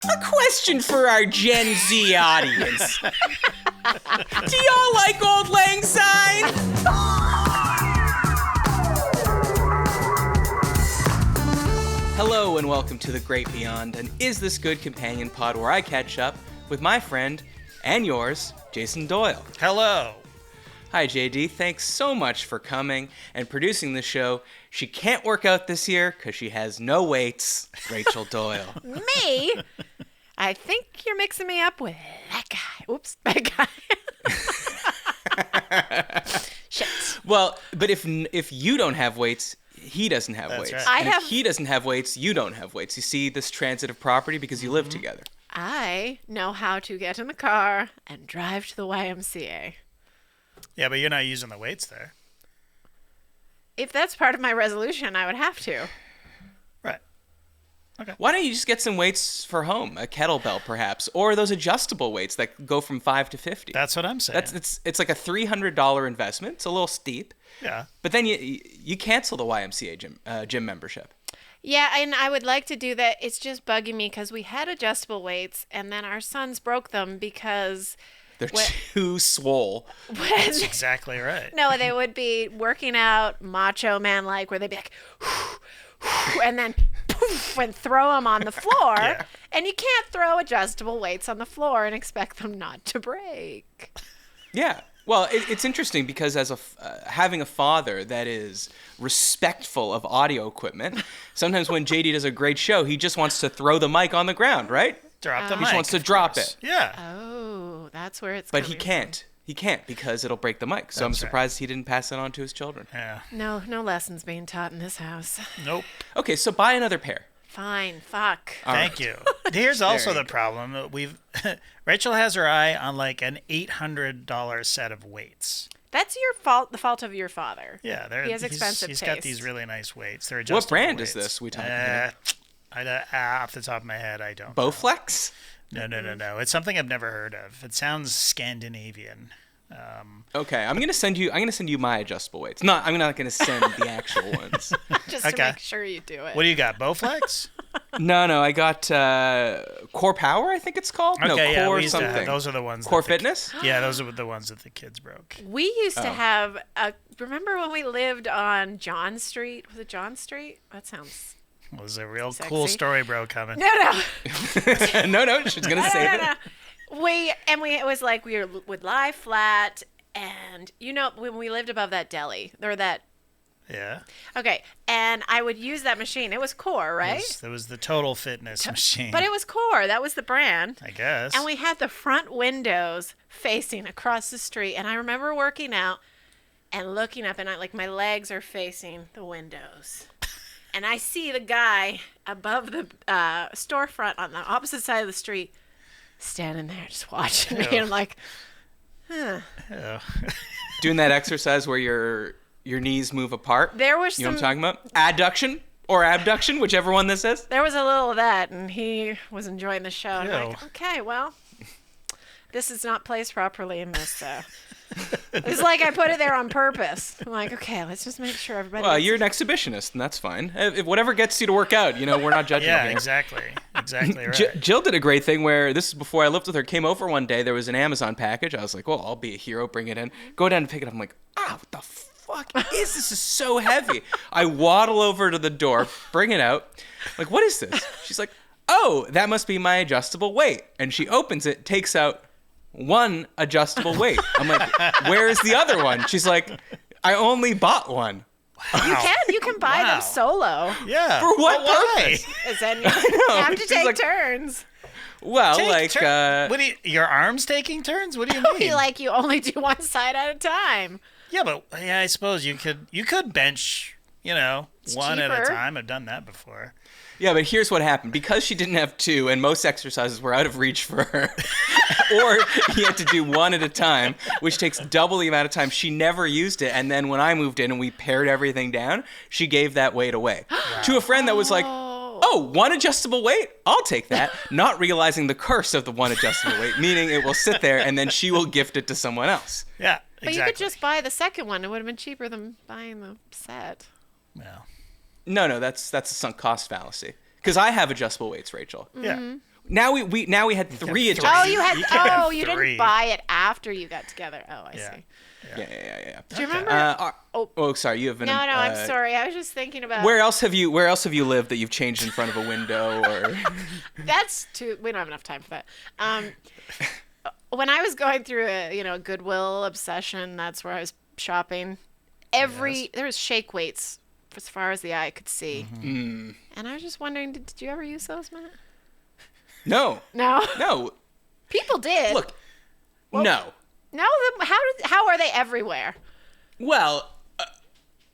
A question for our Gen Z audience. Do y'all like Auld Lang Syne? Hello and welcome to The Great Beyond, an Is This Good companion pod where I catch up with my friend and yours, Jason Doyle. Hello. Hi, JD. Thanks so much for coming and producing the show. She can't work out this year because she has no weights, Rachel Doyle. Me? I think you're mixing me up with that guy. Oops, that guy. Shit. Well, but if you don't have weights, he doesn't have weights. Right. If he doesn't have weights, you don't have weights. You see this transitive property because you live together. I know how to get in the car and drive to the YMCA. Yeah, but you're not using the weights there. If that's part of my resolution, I would have to. Right. Okay. Why don't you just get some weights for home? A kettlebell, perhaps, or those adjustable weights that go from 5 to 50. That's what I'm saying. It's like a $300 investment. It's a little steep. Yeah. But then you cancel the YMCA gym membership. Yeah, and I would like to do that. It's just bugging me because we had adjustable weights, and then our sons broke them because... They're too swole. That's exactly right. No, they would be working out macho man-like, where they'd be like, and then poof, and throw them on the floor. Yeah. And you can't throw adjustable weights on the floor and expect them not to break. Yeah. Well, it's interesting because as having a father that is respectful of audio equipment, sometimes when JD does a great show, he just wants to throw the mic on the ground, right? Drop the mic. He just wants to drop it. Yeah. Oh, that's where it's But coming he can't. from. He can't because it'll break the mic. So I'm That's right. surprised he didn't pass it on to his children. Yeah. No lessons being taught in this house. Nope. Okay, so buy another pair. Fine, fuck. Thank you. Here's also you the problem. Rachel has her eye on like an $800 set of weights. That's your fault, the fault of your father. Yeah, He has expensive He's got taste. these really nice weights. They're adjustable What brand weights. is this we talking about? Off the top of my head, I don't. Bowflex? No. It's something I've never heard of. It sounds Scandinavian. Okay, I'm gonna send you my adjustable weights. I'm not gonna send the actual ones. Just to Okay. make sure you do it. What do you got? Bowflex? No, I got Core Power, I think it's called. No, Okay, yeah, Core we used to something. have, those are the ones. Core that the- Fitness? Yeah, those are the ones that the kids broke. We used Oh. to have remember when we lived on John Street? Was it John Street? That sounds... It was a real Sexy. cool story, bro, coming. No. no, she's gonna save it. It was like we would lie flat, and when we lived above that deli, or that. Yeah. Okay, and I would use that machine. It was Core, right? There was the Total Fitness machine. But it was Core. That was the brand. I guess. And we had the front windows facing across the street, and I remember working out and looking up, and my legs are facing the windows. And I see the guy above the storefront on the opposite side of the street standing there just watching me. And I'm like, huh. Oh. Doing that exercise where your knees move apart. There was You know what I'm talking about? Adduction or abduction, whichever one this is. There was a little of that, and he was enjoying the show. And I'm like, Ew. okay, well, this is not placed properly in this. It's like I put it there on purpose. I'm like, okay, let's just make sure everybody. Well, gets you're an exhibitionist, and that's fine. If whatever gets you to work out, we're not judging. Yeah, over here. exactly right. Jill did a great thing where this is before I lived with her. Came over one day. There was an Amazon package. I was like, well, I'll be a hero. Bring it in. Go down and pick it up. I'm like, what the fuck is this? This is so heavy. I waddle over to the door, bring it out. Like, what is this? She's like, oh, that must be my adjustable weight. And she opens it, takes out one adjustable weight. I'm like, where's the other one? She's like, I only bought one. You can buy them solo. Yeah. For what Why? purpose? Is then you have to She's take like- turns. Well, What do your arms taking turns? What do you mean? You only do one side at a time. Yeah, but I suppose you could bench, one at a cheaper. time. I've done that before. Yeah, but here's what happened. Because she didn't have two, and most exercises were out of reach for her, or you had to do one at a time, which takes double the amount of time, she never used it. And then when I moved in and we pared everything down, she gave that weight away to a friend that was like, oh, one adjustable weight? I'll take that. Not realizing the curse of the one adjustable weight, meaning it will sit there and then she will gift it to someone else. Yeah, exactly. But you could just buy the second one. It would have been cheaper than buying the set. Well, No, that's a sunk cost fallacy. Because I have adjustable weights, Rachel. yeah. Now we had 3 three. Oh, adjustments. you had. You can't have You 3. didn't buy it after you got together. Oh, I Yeah. see. Yeah. Do you remember? Oh, sorry. You have been. No, I'm sorry. I was just thinking about. Where else have you lived that you've changed in front of a window or? That's too. We don't have enough time for that. When I was going through a Goodwill obsession, that's where I was shopping. There was shake weights as far as the eye could see, and I was just wondering, did you ever use those, Matt? No. No. People did. Look. No. No. How are they everywhere? Well,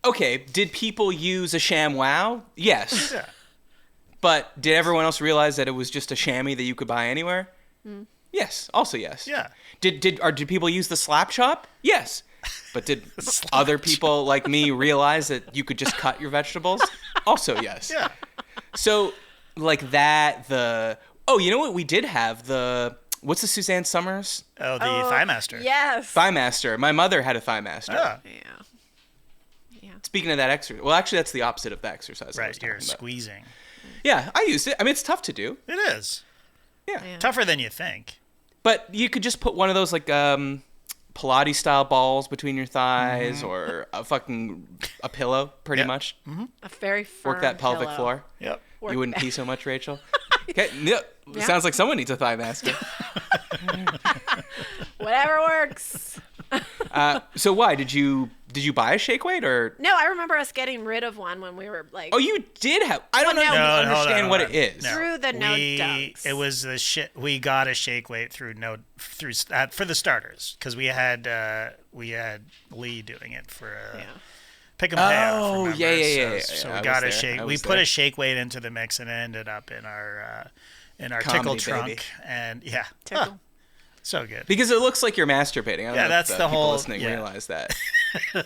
okay. Did people use a ShamWow? Yes. Yeah. But did everyone else realize that it was just a chamois that you could buy anywhere? Yes. Also yes. Yeah. Did people use the slap shop? Yes. But did other people like me realize that you could just cut your vegetables? Also yes. Yeah. So like that, you know what we did have? What's the Suzanne Summers? Oh, the Thigh Master. Yes. Thigh Master. My mother had a Thigh Master. Yeah. Yeah. Speaking of that exercise, well, actually, that's the opposite of the exercise. I was Right, you're talking about. squeezing. Yeah, I used it. I mean, it's tough to do. It is. Yeah. Tougher than you think. But you could just put one of those like Pilates style balls between your thighs or a pillow, pretty Yep. much. A very firm Work that pelvic pillow. floor. Yep. You wouldn't pee so much, Rachel. Okay. Sounds like someone needs a Thigh Master. Whatever works. So why did you buy a shake weight or? No, I remember us getting rid of one when we were like. Oh, you did have. I don't know. no, if you No, hold understand on, what hold it on. is. No. Through the no dunks. It was the we got a shake weight for the starters because we had Lee doing it for pick 'em pair. Oh, remember? yeah. So I we got a was there. shake. I We was put there. a shake weight into the mix and it ended up in our tickle Comedy, trunk baby. and Tickle. so good. Because it looks like you're masturbating. I don't know that's if the people whole- listening yeah. realize that. Yeah.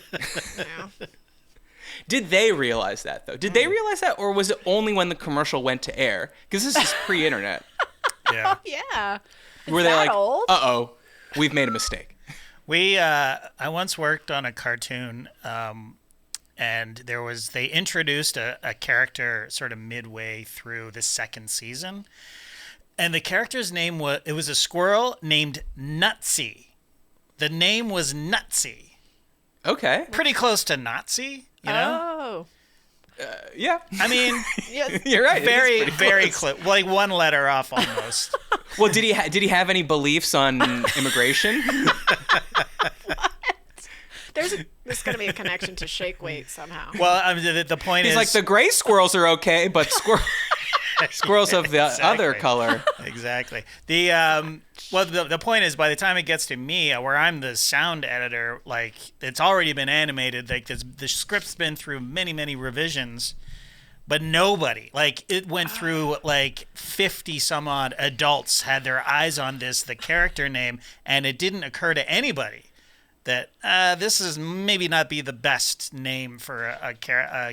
Did they realize that though? Did they realize that, or was it only when the commercial went to air? Because this is pre-internet. Yeah. Yeah. Were they that like, old? "Uh-oh, we've made a mistake"? I once worked on a cartoon, and they introduced a character sort of midway through the second season, and the character's name was a squirrel named Nutsy. The name was Nutsy. Okay. Pretty close to Nazi, you know? Oh. Yeah. I mean, Yes. You're right. it is very, pretty very close. close. Like one letter off almost. Well, did he have any beliefs on immigration? There's going to be a connection to shake weight somehow. Well, I mean, the point He's is... like, the gray squirrels are okay, but squirrels of the other Exactly. color. Exactly. The point is, by the time it gets to me, where I'm the sound editor, like it's already been animated. Like the script's been through many revisions, but nobody, like it went through like 50 some odd adults had their eyes on the character name, and it didn't occur to anybody that this is maybe not be the best name for a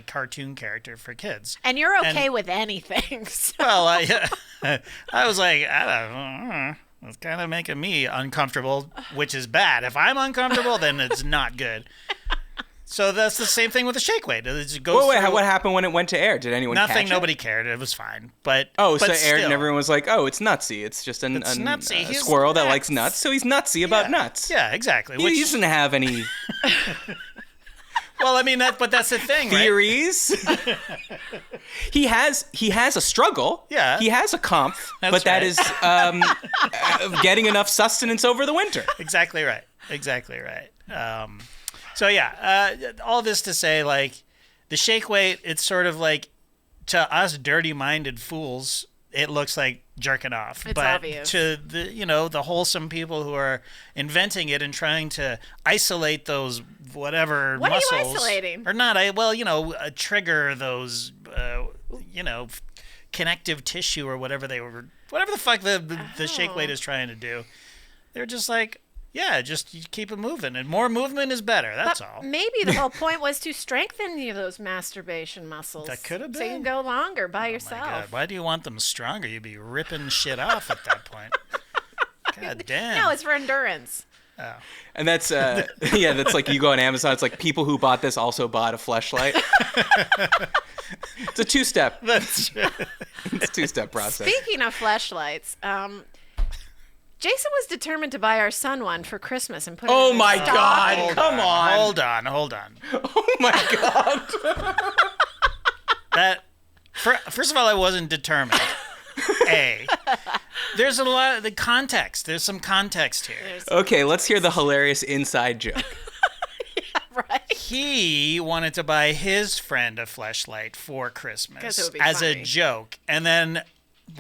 cartoon character for kids. And you're okay with anything. So. Well, I was like, I don't know. It's kind of making me uncomfortable, which is bad. If I'm uncomfortable, then it's not good. So that's the same thing with the shake weight. It goes Wait, through what happened when it went to air? Did anyone nothing. catch it? Nobody cared. It was fine. But Oh, but so it aired and still. everyone was like, "Oh, it's nutsy. It's just a nutsy. He's squirrel that nuts." likes nuts, so he's nutsy about Yeah. nuts." Yeah, exactly. He doesn't have any Well, I mean but that's the thing, right? theories. He has a struggle. Yeah. He has a comph, That's but that right. is getting enough sustenance over the winter. Exactly right. So yeah, all this to say, like, the shake weight, it's sort of like, to us dirty-minded fools, it looks like jerking off. It's but obvious. to the wholesome people who are inventing it and trying to isolate those whatever What are you muscles, isolating? or not, trigger those, connective tissue or whatever the fuck the shake weight is trying to do. They're just like, yeah, just you keep it moving, and more movement is better. That's all. Maybe the whole point was to strengthen those masturbation muscles. That could have So you been. can go longer by My yourself. God, why do you want them stronger? You'd be ripping shit off at that point. God damn. No, it's for endurance. Oh. And that's yeah, that's like you go on Amazon. It's like people who bought this also bought a Fleshlight. It's a two-step. That's It's a two-step process. Speaking of fleshlights, Jason was determined to buy our son one for Christmas and put it Oh in his my stocking. God! Come on! Hold on. Oh my God! That first of all, I wasn't determined. There's a lot of the context. There's some context here. Okay, let's hear the hilarious inside joke. Right? He wanted to buy his friend a Fleshlight for Christmas 'Cause it would be as a funny. joke, and then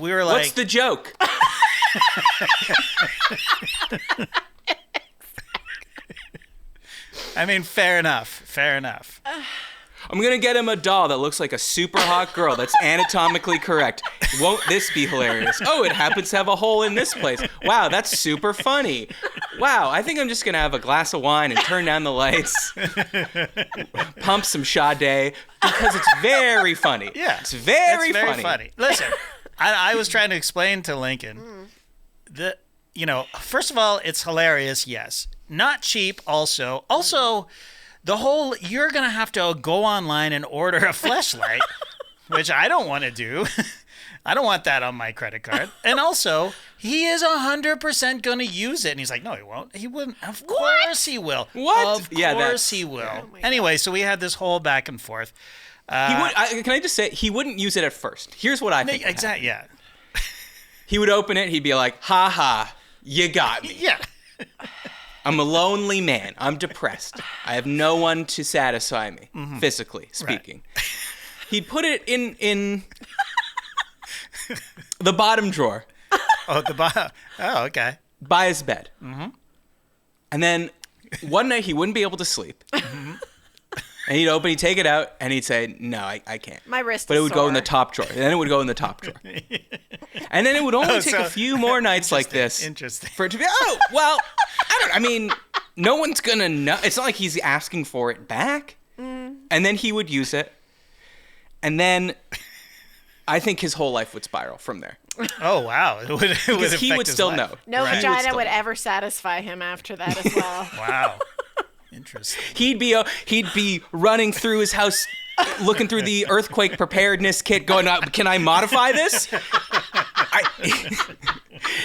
we were like, What's the joke? I mean, fair enough. I'm gonna get him a doll that looks like a super hot girl that's anatomically correct. Won't this be hilarious? Oh, it happens to have a hole in this place. Wow, that's super funny. Wow, I think I'm just gonna have a glass of wine and turn down the lights, pump some Sade, because it's very funny. Yeah, it's very funny. funny. Listen, I was trying to explain to Lincoln that, first of all, it's hilarious. Yes, not cheap. Also, the whole you're gonna have to go online and order a Fleshlight, which I don't want to do. I don't want that on my credit card. And also, he is 100% going to use it. And he's like, no, he won't. He wouldn't. Of course he will. What? Of course he will. Oh my Anyway, so we had this whole back and forth. Can I just say, he wouldn't use it at first. Here's what I think. Exactly, yeah. He would open it. He'd be like, "Ha ha, you got me. Yeah. I'm a lonely man. I'm depressed. I have no one to satisfy me, physically speaking." He'd put it in the bottom drawer Oh, okay. by his bed. And then one night he wouldn't be able to sleep. And he'd take it out, and he'd say, "No, I can't." My wrist But is it would go in the sore. top drawer. And then it would go in the top drawer. And then it would only take so- a few more nights like this Interesting. for it to be, I mean, no one's going to know. It's not like he's asking for it back. And then he would use it. And then I think his whole life would spiral from there. Oh, wow. It would Because he affect would his still life. know. No Right. vagina still would know. ever satisfy him after that as well. Wow. Interesting. He'd be running through his house, looking through the earthquake preparedness kit, going, "Can I modify this?"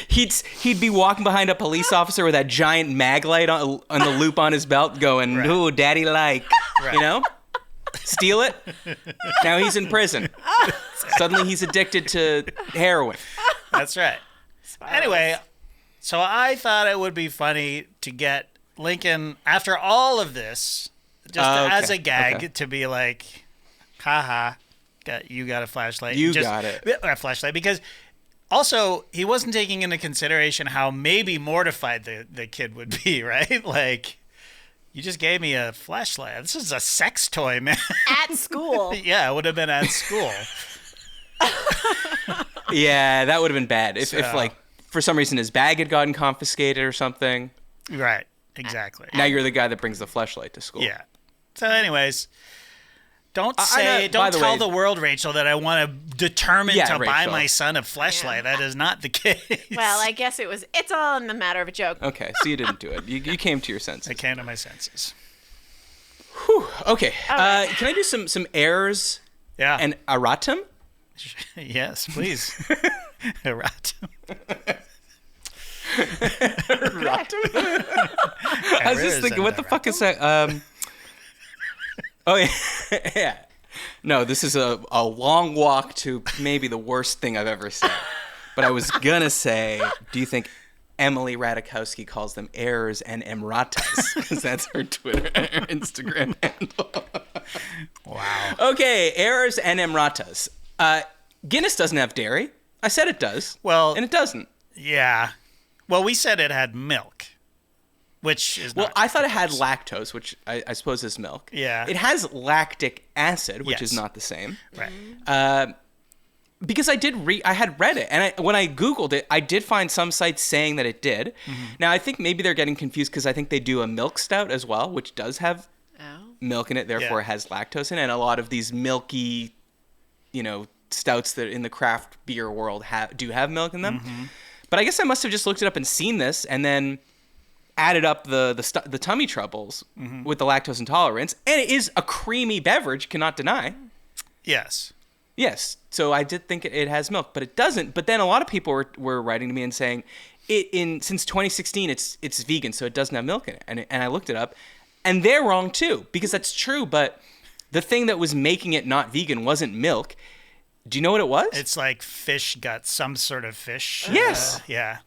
He'd be walking behind a police officer with that giant mag light on the loop on his belt, going, Right. "Ooh, daddy like," steal it. Now he's in prison. Suddenly he's addicted to heroin. That's right. Anyway, so I thought it would be funny to get Lincoln, after all of this, just as a gag, okay. to be like, haha, you got a flashlight. You got it. A flashlight. Because also, he wasn't taking into consideration how maybe mortified the kid would be, right? Like, you just gave me a flashlight. This is a sex toy, man. At school. Yeah, it would have been at school. Yeah, that would have been bad. If So- like, for some reason his bag had gotten confiscated or something. Right. Exactly. Now you're the guy that brings the fleshlight to school. Yeah. So, anyways, don't by don't the tell way- the world, Rachel, that I want to determine Yeah, to buy Rachel. my son a fleshlight. Yeah. That is not the case. Well, I guess it's all in the matter of a joke. Okay, so you didn't do it. You came to your senses. I came to my senses. Whew, okay. right. Can I do some errors Yeah. and erratum? Yes, please. Erratum. I was just thinking, what the fuck is that? Oh, yeah. Yeah. No, this is a long walk to maybe the worst thing I've ever said. But I was going to say, do you think Emily Radikowski calls them errors and emratas? Because that's her Twitter or Instagram handle. Wow. Okay, errors and emratas. Guinness doesn't have dairy. I said it does. Well- and it doesn't. Yeah. Well, we said it had milk, which is Well, not. I thought it had lactose, which I suppose is milk. Yeah. It has lactic acid, which is Yes. not the same. Right. Because I had read it, and when I Googled it, I did find some sites saying that it did. Now, I think maybe they're getting confused because I think they do a milk stout as well, which does have Oh. milk in it, therefore Yeah. it has lactose in it. And a lot of these milky, stouts that in the craft beer world do have milk in them. But I guess I must have just looked it up and seen this, and then added up the tummy troubles with the lactose intolerance, and it is a creamy beverage, cannot deny. Yes. Yes, so I did think it has milk, but it doesn't. But then a lot of people were writing to me and saying, since 2016, it's vegan, so it doesn't have milk in it. And I looked it up, and they're wrong too, because that's true. But the thing that was making it not vegan wasn't milk. Do you know what it was? It's like fish guts, some sort of fish. Yes. Yeah.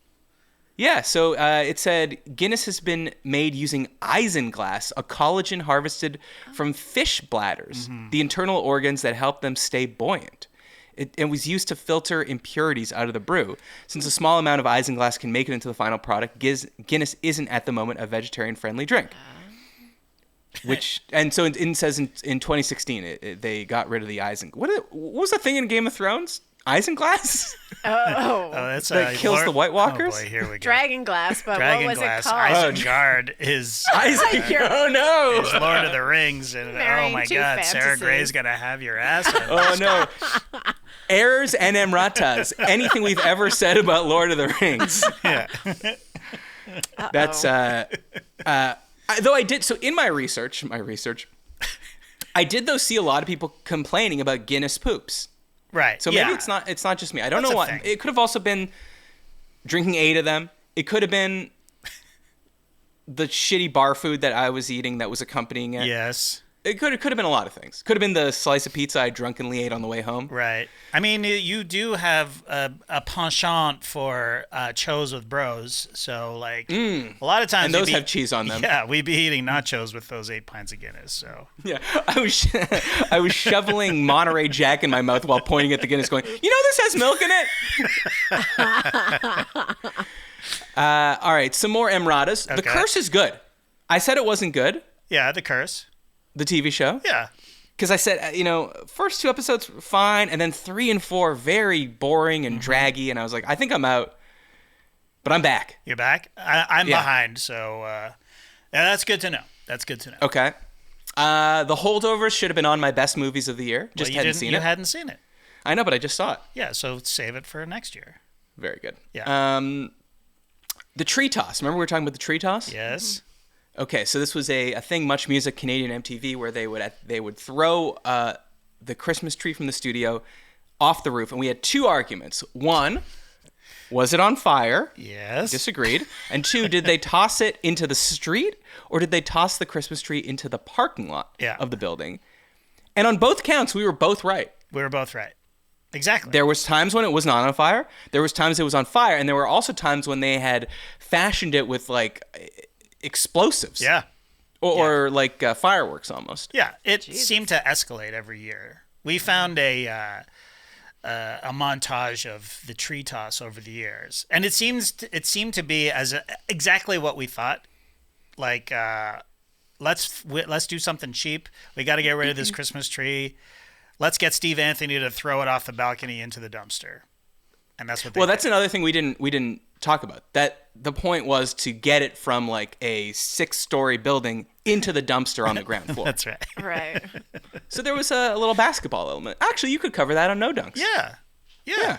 Yeah, so it said Guinness has been made using isinglass, a collagen harvested from fish bladders, the internal organs that help them stay buoyant. It was used to filter impurities out of the brew. Since a small amount of isinglass can make it into the final product, Guinness isn't at the moment a vegetarian-friendly drink. And so it says in 2016 they got rid of the isinglass. What was the thing in Game of Thrones? Isinglass? Oh, That's that kills the White Walkers? Oh boy, here we go. Dragon glass, but what was it called? Isengard is Oh no! is Lord of the Rings, and oh Marrying my two God, Sarah fantasies. Gray's gonna have your ass. Oh no! Errors and emratas. Anything we've ever said about Lord of the Rings. Yeah. That's though I did so in my research, I did though see a lot of people complaining about Guinness poops. Right. So maybe it's not just me. I don't That's know a what. thing. It could have also been drinking 8 of them. It could have been the shitty bar food that I was eating that was accompanying it. Yes. It could have been a lot of things. Could have been the slice of pizza I drunkenly ate on the way home. Right. I mean, you do have a penchant for chos with bros. So, like, a lot of times... And those have cheese on them. Yeah, we'd be eating nachos with those 8 pints of Guinness, so... Yeah, I was shoveling Monterey Jack in my mouth while pointing at the Guinness going, you know this has milk in it? All right, some more emratas. The Okay. Curse is good. I said it wasn't good, Yeah, The Curse. the TV show. Yeah. Because I said, first 2 episodes were fine, and then 3 and 4 very boring and draggy, and I was like, I think I'm out. But I'm back. You're back? I'm Yeah. behind, so... yeah, that's good to know. That's good to know. Okay. The Holdovers should have been on my best movies of the year. Just Well, hadn't seen you it. hadn't seen it. I know, but I just saw it. Yeah, so save it for next year. Very good. Yeah. The Tree Toss. Remember we were talking about the Tree Toss? Yes. Okay, so this was a thing, Much Music, Canadian MTV, where they would throw the Christmas tree from the studio off the roof, and we had 2 arguments. 1, was it on fire? Yes. Disagreed. And 2, did they toss it into the street, or did they toss the Christmas tree into the parking lot of the building? And on both counts, we were both right. We were both right. Exactly. There was times when it was not on fire. There was times it was on fire, and there were also times when they had fashioned it with like explosives. Yeah. Or like fireworks almost. Yeah. It seemed to escalate every year. We found a montage of the tree toss over the years, and it seemed to be exactly what we thought. Like, let's do something cheap. We got to get rid of this Christmas tree. Let's get Steve Anthony to throw it off the balcony into the dumpster. And that's what they did. That's another thing we didn't talk about. That the point was to get it from like a 6-story building into the dumpster on the ground floor. That's right. Right. So there was a little basketball element. Actually, you could cover that on No Dunks. Yeah.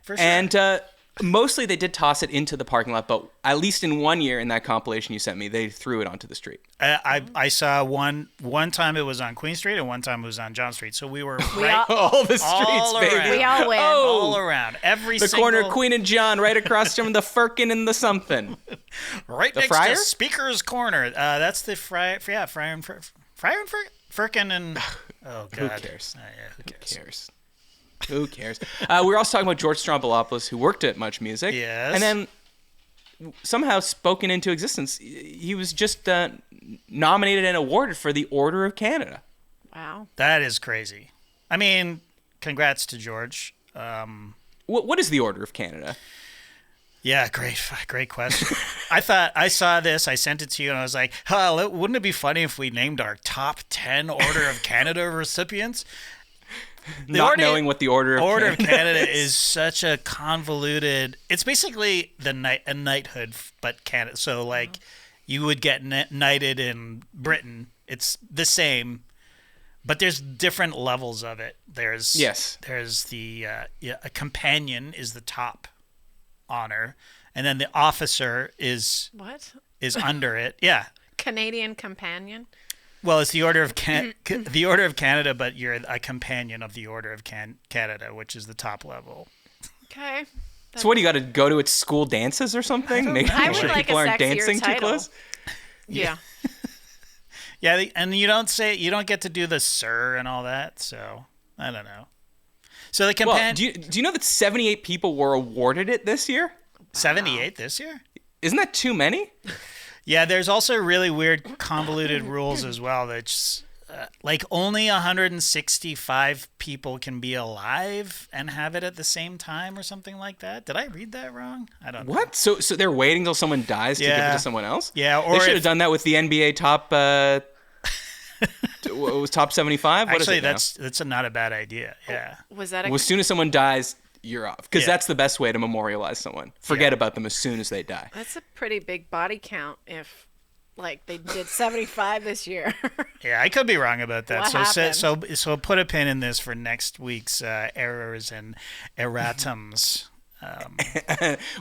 For sure. And mostly they did toss it into the parking lot, but at least in one year in that compilation you sent me, they threw it onto the street. I saw one time it was on Queen Street and one time it was on John Street. So we were right All the streets, all baby. around. We all win. all around. Every The single corner, Queen and John, right across from the Firkin and the something. right the next Friar? to Speaker's Corner. That's the Friar and Firkin and oh god. Who cares? Who cares? Who cares? We were also talking about George Stroumboulopoulos, who worked at Much Music. Yes. And then somehow spoken into existence. He was just nominated and awarded for the Order of Canada. Wow. That is crazy. I mean, congrats to George. What is the Order of Canada? Yeah, great question. I saw this, I sent it to you, and I was like, wouldn't it be funny if we named our top 10 Order of Canada recipients? Not knowing what the Order of Canada is such a convoluted. It's basically a knighthood, but Canada. So like, you would get knighted in Britain. It's the same, but there's different levels of it. There's the a companion is the top honor, and then the officer is What? under it. Yeah. Canadian companion? Well, it's the Order of the Order of Canada, but you're a companion of the Order of Canada, which is the top level. Okay. So what do you got to go to its school dances or something? Make I would sure like people a aren't sexier dancing too title. close. Yeah. Yeah, and you don't get to do the sir and all that. So I don't know. So the Well, companion. do you know that 78 people were awarded it this year? 78 this year? Isn't that too many? Yeah, there's also really weird, convoluted rules as well. That's like only 165 people can be alive and have it at the same time or something like that. Did I read that wrong? I don't know. What? So they're waiting till someone dies to give it Yeah. to someone else? Yeah, They or should if- have done that with the NBA top. What was top 75? What Actually, is it now? that's not a bad idea. Yeah. Was that a Well, as soon as someone dies, you're off. Because Yeah. that's the best way to memorialize someone. Forget about them as soon as they die. That's a pretty big body count if like they did 75 this year. Yeah, I could be wrong about that. What So put a pin in this for next week's errors and erratums.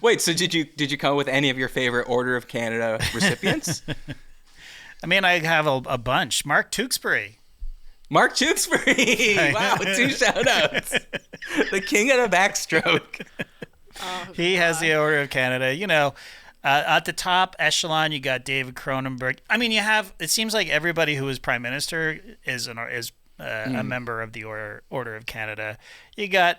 Wait, so did you come up with any of your favorite Order of Canada recipients? I mean, I have a bunch. Mark Tewksbury. Mark Tewksbury! Wow, 2 shout-outs. The king of the backstroke. He has the Order of Canada. You know, at the top echelon, you got David Cronenberg. I mean, it seems like everybody who is prime minister is a member of the Order of Canada. You got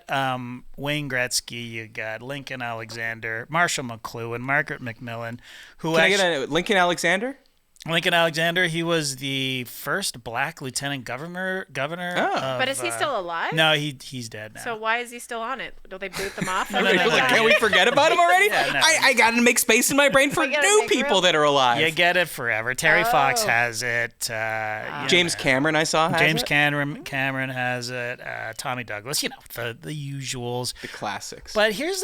Wayne Gretzky. You got Lincoln Alexander, Marshall McLuhan, Margaret McMillan. Can I get a Lincoln Alexander? Lincoln Alexander, he was the first black lieutenant governor. Oh. But is he still alive? No, he's dead now. So why is he still on it? Don't they boot them off? no, every no, time? Can't we forget about him already? Yeah, no. I got to make space in my brain for We gotta new make people room. that are alive. You get it forever. Terry Fox Oh. has it. James Cameron, I saw. Has James it. Cameron has it. Tommy Douglas. You know the usuals. The classics. But here's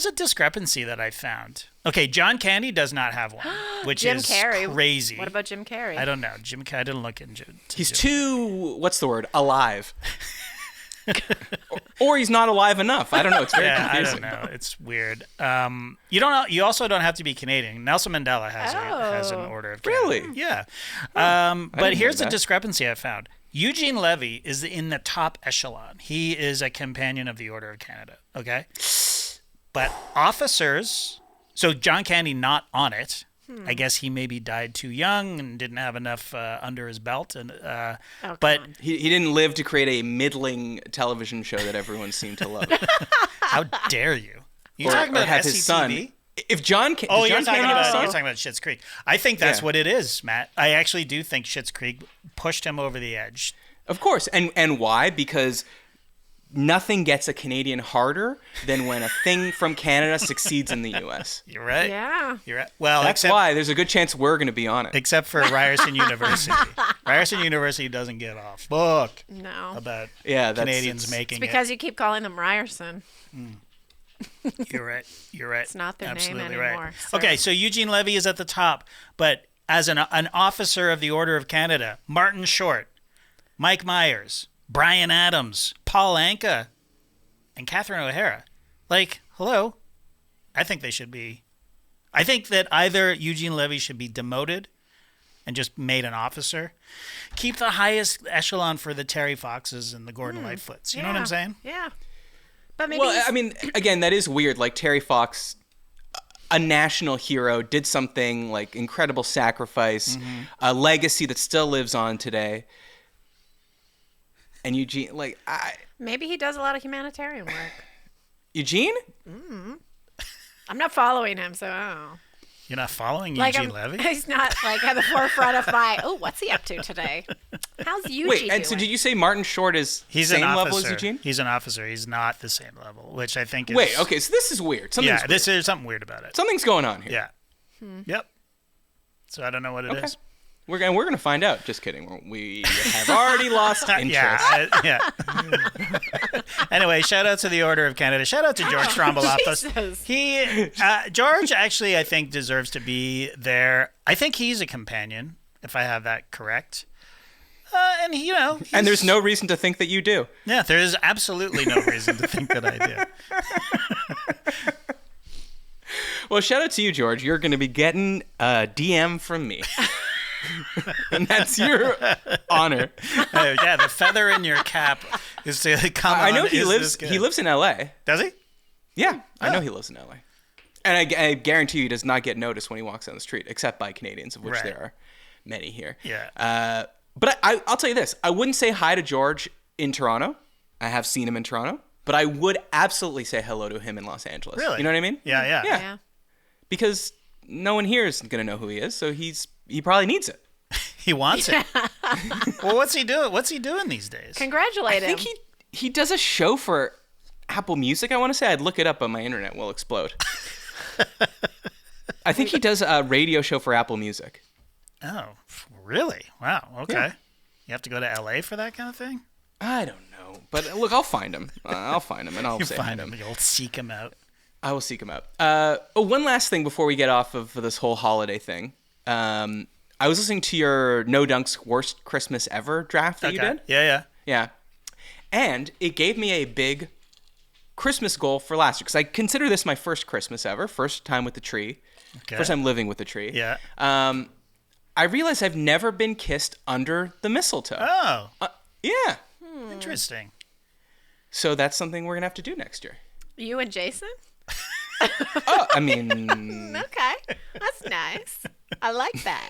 a discrepancy that I found. Okay, John Candy does not have one, which Jim is Carrey. crazy. What about Jim Carrey? I don't know. Jim Carrey. I didn't look into. He's too, what's the word, alive. or he's not alive enough. I don't know. It's very Yeah, I confusing. don't know. It's weird. You don't know. You also don't have to be Canadian. Nelson Mandela has an Order of Canada. Really? Yeah. But didn't here's know the that. discrepancy I found. Eugene Levy is in the top echelon. He is a companion of the Order of Canada. Okay. But officers. So John Candy not on it. I guess he maybe died too young and didn't have enough under his belt. And Oh, come but on. He didn't live to create a middling television show that everyone seemed to love. how dare you? You or, talking about or have SCTV? his son. If John, Oh, does you're John talking Candy have a about son? you're talking about Schitt's Creek. I think that's Yeah. what it is, Matt. I actually do think Schitt's Creek pushed him over the edge. Of course, and why? Because nothing gets a Canadian harder than when a thing from Canada succeeds in the U.S. You're right. Yeah. You're right. Well, That's why there's a good chance we're going to be on it. except for Ryerson University. Ryerson University doesn't give a fuck No. about Yeah, that's Canadians it's- making Because you keep calling them Ryerson. it. You're right. You're right. It's not their name Absolutely anymore. right. Sorry. Okay, so Eugene Levy is at the top, but as an officer of the Order of Canada, Martin Short, Mike Myers, Brian Adams, Paul Anka, and Catherine O'Hara. Like, hello. I think they should be. I think that either Eugene Levy should be demoted and just made an officer. Keep the highest echelon for the Terry Foxes and the Gordon Lightfoots. You know what I'm saying? Yeah. But maybe Well, I mean, again, that is weird. Like Terry Fox, a national hero, did something like incredible sacrifice, a legacy that still lives on today. And Eugene, like, maybe he does a lot of humanitarian work. Eugene? I'm not following him, so I don't know. You're not following Like Eugene Levy? he's not like at the forefront of my. Oh, what's he up to today? How's Eugene Wait, doing? and so did you say Martin Short is He's same an officer. level as Eugene? He's an officer. He's not the same level, which I think is... Wait, okay, so this is weird. Something's Yeah, weird. there's something weird about it. Something's going on here. Yeah. Yep. So I don't know what it is. We're gonna find out. Just kidding. We have already lost interest. Yeah. Anyway, shout out to the Order of Canada. Shout out to George Strombolopoulos. Jesus. George actually, I think, deserves to be there. I think he's a companion, if I have that correct. And you know, And there's no reason to think that you do. yeah, there is absolutely no reason to think that I do. Well, shout out to you, George. You're going to be getting a DM from me. And that's your honor. Yeah, the feather in your cap is to come I know on, he is lives. this good? He lives in L.A. Does he? Yeah, I know he lives in L.A. And I guarantee you he does not get noticed when he walks down the street, except by Canadians, of which Right. there are many here. Yeah. But I'll tell you this: I wouldn't say hi to George in Toronto. I have seen him in Toronto, but I would absolutely say hello to him in Los Angeles. Really? You know what I mean? Yeah. Yeah. Because no one here is going to know who he is, so he probably needs it. He wants it. Well, what's he doing? What's he doing these days? Congratulate I him. think he does a show for Apple Music. I want to say I'd look it up, but my internet will explode. I think he does a radio show for Apple Music. Oh, really? Wow. Okay. Yeah. You have to go to L.A. for that kind of thing? I don't know, but look, I'll find him. I'll find him, and I'll You say find hi to him. You'll seek him out. I will seek him out. One last thing before we get off of this whole holiday thing. I was listening to your No Dunks Worst Christmas Ever draft that you did. Yeah. Yeah. And it gave me a big Christmas goal for last year, because I consider this my first Christmas ever, first time with the tree, Okay. first time living with the tree. Yeah. I realized I've never been kissed under the mistletoe. Oh, Yeah. interesting. So that's something we're going to have to do next year. You and Jason? Oh, I mean, Okay. That's nice. I like that.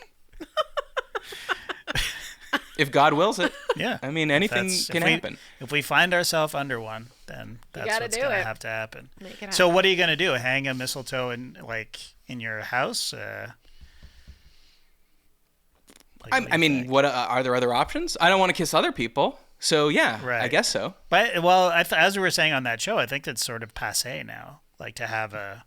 if God wills it. Yeah. I mean, anything That's- can if we- happen. If we find ourselves under one, then that's gotta what's do going to it. have to happen. Make it So happen. what are you going to do? Hang a mistletoe in your house? I mean, what are there other options? I don't want to kiss other people. So, yeah, I Right. guess so. But well, as we were saying on that show, I think it's sort of passé now. Like to have a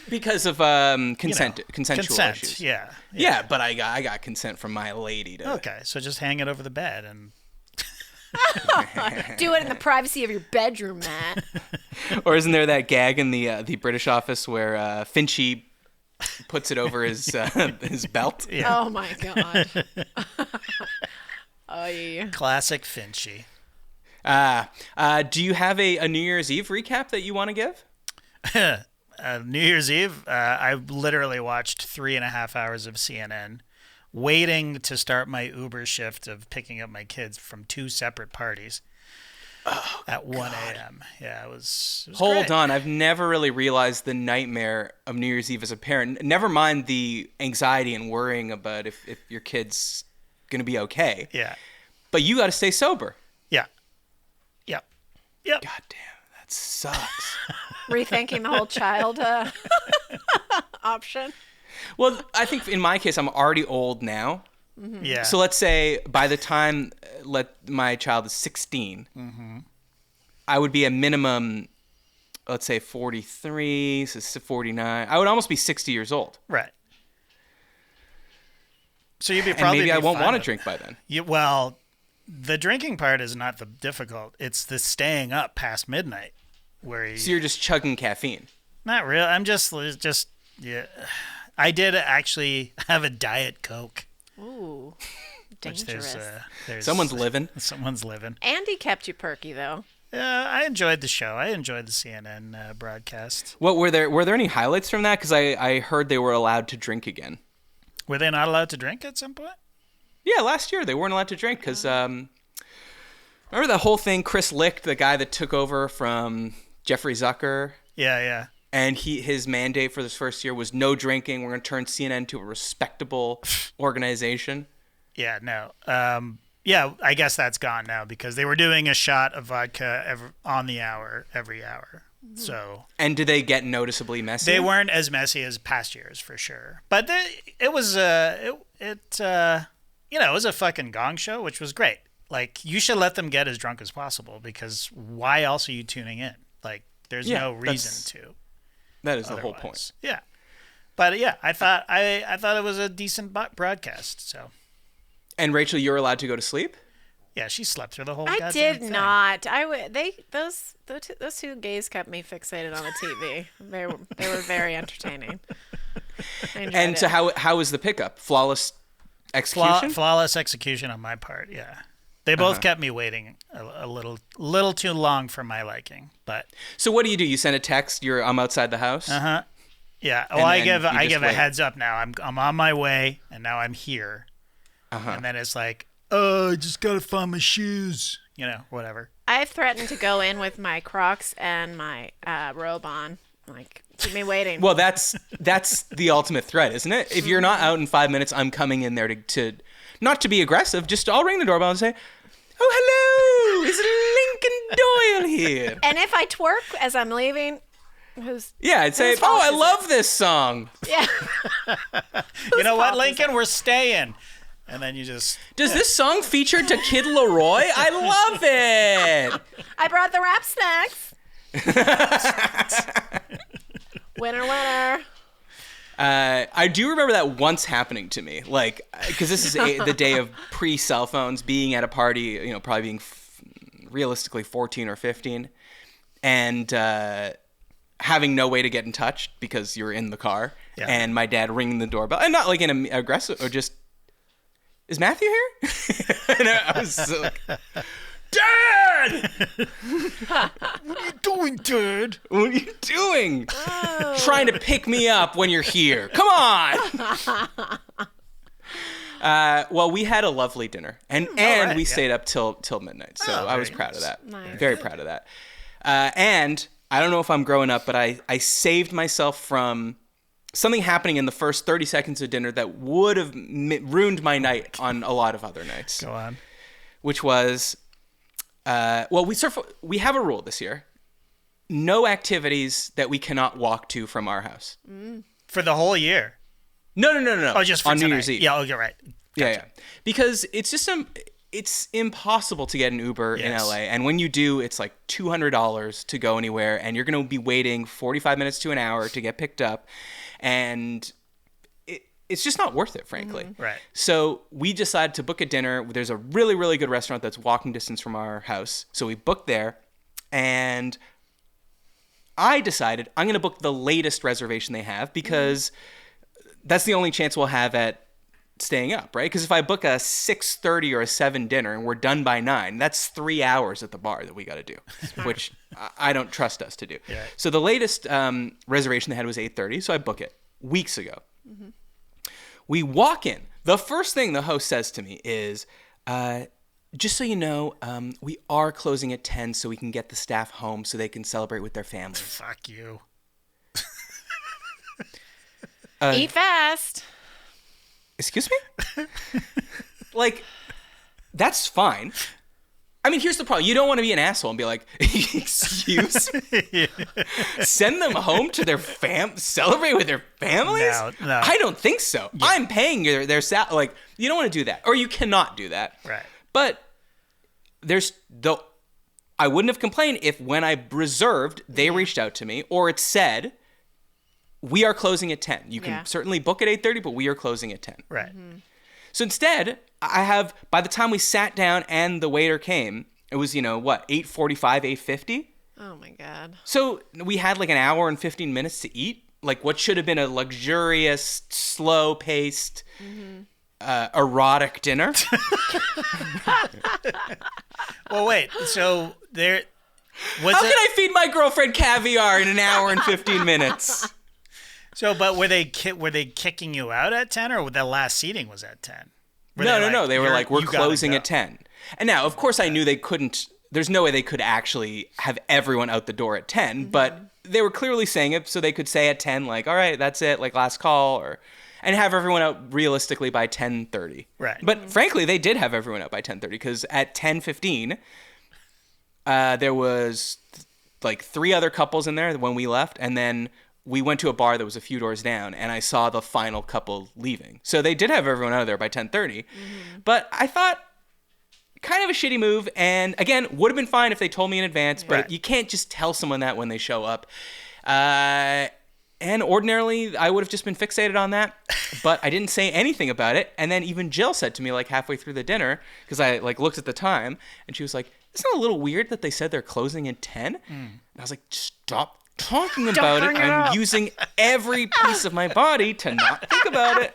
Because of consensual consent. issues. Yeah. Yeah, but I got consent from my lady to. Okay, so just hang it over the bed and Do it in the privacy of your bedroom, Matt. Or isn't there that gag in the British Office where Finchy puts it over his his belt? yeah. Oh my god. Oh yeah. Classic Finchy. Do you have a New Year's Eve recap that you want to give? New Year's Eve, I literally watched 3.5 hours of CNN, waiting to start my Uber shift of picking up my kids from 2 separate parties at 1 a.m. Yeah, it was Hold great. on, I've never really realized the nightmare of New Year's Eve as a parent. Never mind the anxiety and worrying about if your kid's gonna be okay. Yeah, But you got to stay sober. yeah, yep, yep. God damn, that sucks. Rethinking the whole child option. Well, I think in my case, I'm already old now. Yeah. So let's say by the time my child is 16, I would be a minimum, let's say 43, so 49. I would almost be 60 years old. right. So you'd be And probably maybe I be won't fine want to with drink by then. Well, the drinking part is not the difficult. It's the staying up past midnight, where you, So you're just chugging caffeine. not real. I'm just yeah. I did actually have a Diet Coke. Ooh. Which Dangerous. there's Someone's living. Someone's living. Andy kept you perky though. I enjoyed the show. I enjoyed the CNN broadcast. What were there any highlights from that? Because I heard they were allowed to drink again. Were they not allowed to drink at some point? Yeah, last year they weren't allowed to drink because remember that whole thing? Chris Licht, the guy that took over from Jeffrey Zucker, Yeah. and his mandate for this first year was no drinking. We're going to turn CNN into a respectable organization. Yeah, no. Yeah, I guess that's gone now because they were doing a shot of vodka on the hour, every hour. So And do they get noticeably messy? they weren't as messy as past years for sure. But it was it was a fucking gong show, which was great. Like you should let them get as drunk as possible because why else are you tuning in? Like there's Yeah, no that's- reason to. That is the Otherwise. whole point. Yeah. But yeah, I thought it was a decent broadcast. So And Rachel, you're allowed to go to sleep? yeah, she slept through the whole. I goddamn did thing. not. Those two gays kept me fixated on the TV. They were very entertaining. I enjoyed And it. so how was the pickup? Flawless execution? Flawless execution on my part. Yeah, they both kept me waiting a little too long for my liking. But So what do? You send a text, I'm outside the house? Yeah. Well, And I then give you I just give a wait. heads up now. I'm on my way, and now I'm here. And then it's like, oh, I just gotta find my shoes. Whatever. I've threatened to go in with my Crocs and my robe on. Like, keep me waiting. Well, that's the ultimate threat, isn't it? If you're not out in 5 minutes, I'm coming in there to not to be aggressive. Just I'll ring the doorbell and say, "Oh, hello, is Lincoln Doyle here?" And if I twerk as I'm leaving, Yeah, I'd say, whose fault "Oh, I is it?" love this song." Yeah. You know what, fault is Lincoln? We're staying. And then you just. Does this song feature to Kid Leroy? I love it. I brought the wrap snacks. Winner, winner. I do remember that once happening to me, like, because this is the day of pre-cell phones, being at a party, probably being realistically 14 or 15, and having no way to get in touch because you're in the car, and my dad ringing the doorbell, and not like in an aggressive, or just, is Matthew here? And I was like, Dad! What are you doing, Dad? What are you doing? Trying to pick me up when you're here. Come on! Well, we had a lovely dinner, and we stayed up till midnight, so I was proud of that. Nice. Very proud of that. And I don't know if I'm growing up, but I saved myself from something happening in the first 30 seconds of dinner that would have ruined my night on a lot of other nights. Go on. Which was, we have a rule this year: no activities that we cannot walk to from our house. For the whole year. No. Oh, just for on New tonight. Year's Eve. Yeah, you're right. Yeah. Because it's just it's impossible to get an Uber in Yes. LA, and when you do, it's like $200 to go anywhere, and you're going to be waiting 45 minutes to an hour to get picked up, and it's just not worth it, frankly. Right. So we decided to book a dinner. There's a really, really good restaurant that's walking distance from our house, so we booked there, and I decided I'm going to book the latest reservation they have because that's the only chance we'll have at staying up, right? Because if I book a 6:30 or a 7 dinner and we're done by 9, that's 3 hours at the bar that we got to do, which I don't trust us to do. Yeah. So the latest reservation they had was 8:30, so I book it weeks ago. We walk in. The first thing the host says to me is, just so you know, we are closing at 10 so we can get the staff home so they can celebrate with their families. Fuck you. Eat fast. Excuse me? Like, that's fine. I mean, here's the problem. You don't want to be an asshole and be like, excuse me? Send them home to their celebrate with their families? No. I don't think so. Yeah. I'm paying their salary. Like, you don't want to do that. Or you cannot do that. Right. But I wouldn't have complained if when I reserved, they reached out to me, or it said, we are closing at 10. You can certainly book at 8:30, but we are closing at 10. Right. So instead, by the time we sat down and the waiter came, it was, 8:45, 8:50? Oh, my God. So we had like an hour and 15 minutes to eat, like what should have been a luxurious, slow-paced, erotic dinner. Well, wait. So there was How can I feed my girlfriend caviar in an hour and 15 minutes? So, but were they kicking you out at 10, or the last seating was at 10? No. They were like, we're you gotta closing go. at 10. And now, of course, I knew they couldn't. There's no way they could actually have everyone out the door at 10. But they were clearly saying it so they could say at 10, like, all right, that's it, like last call, and have everyone out realistically by 10:30. Right. But frankly, they did have everyone out by 10:30 because at 10:15, there was like 3 other couples in there when we left, and then we went to a bar that was a few doors down, and I saw the final couple leaving. So they did have everyone out of there by 10:30. But I thought, kind of a shitty move, and again, would have been fine if they told me in advance, but Right. you can't just tell someone that when they show up. And ordinarily, I would have just been fixated on that, but I didn't say anything about it. And then even Jill said to me, like, halfway through the dinner, because I, like, looked at the time, and she was like, isn't it a little weird that they said they're closing at 10? And I was like, stop talking about it. bring it I'm up." using every piece of my body to not think about it.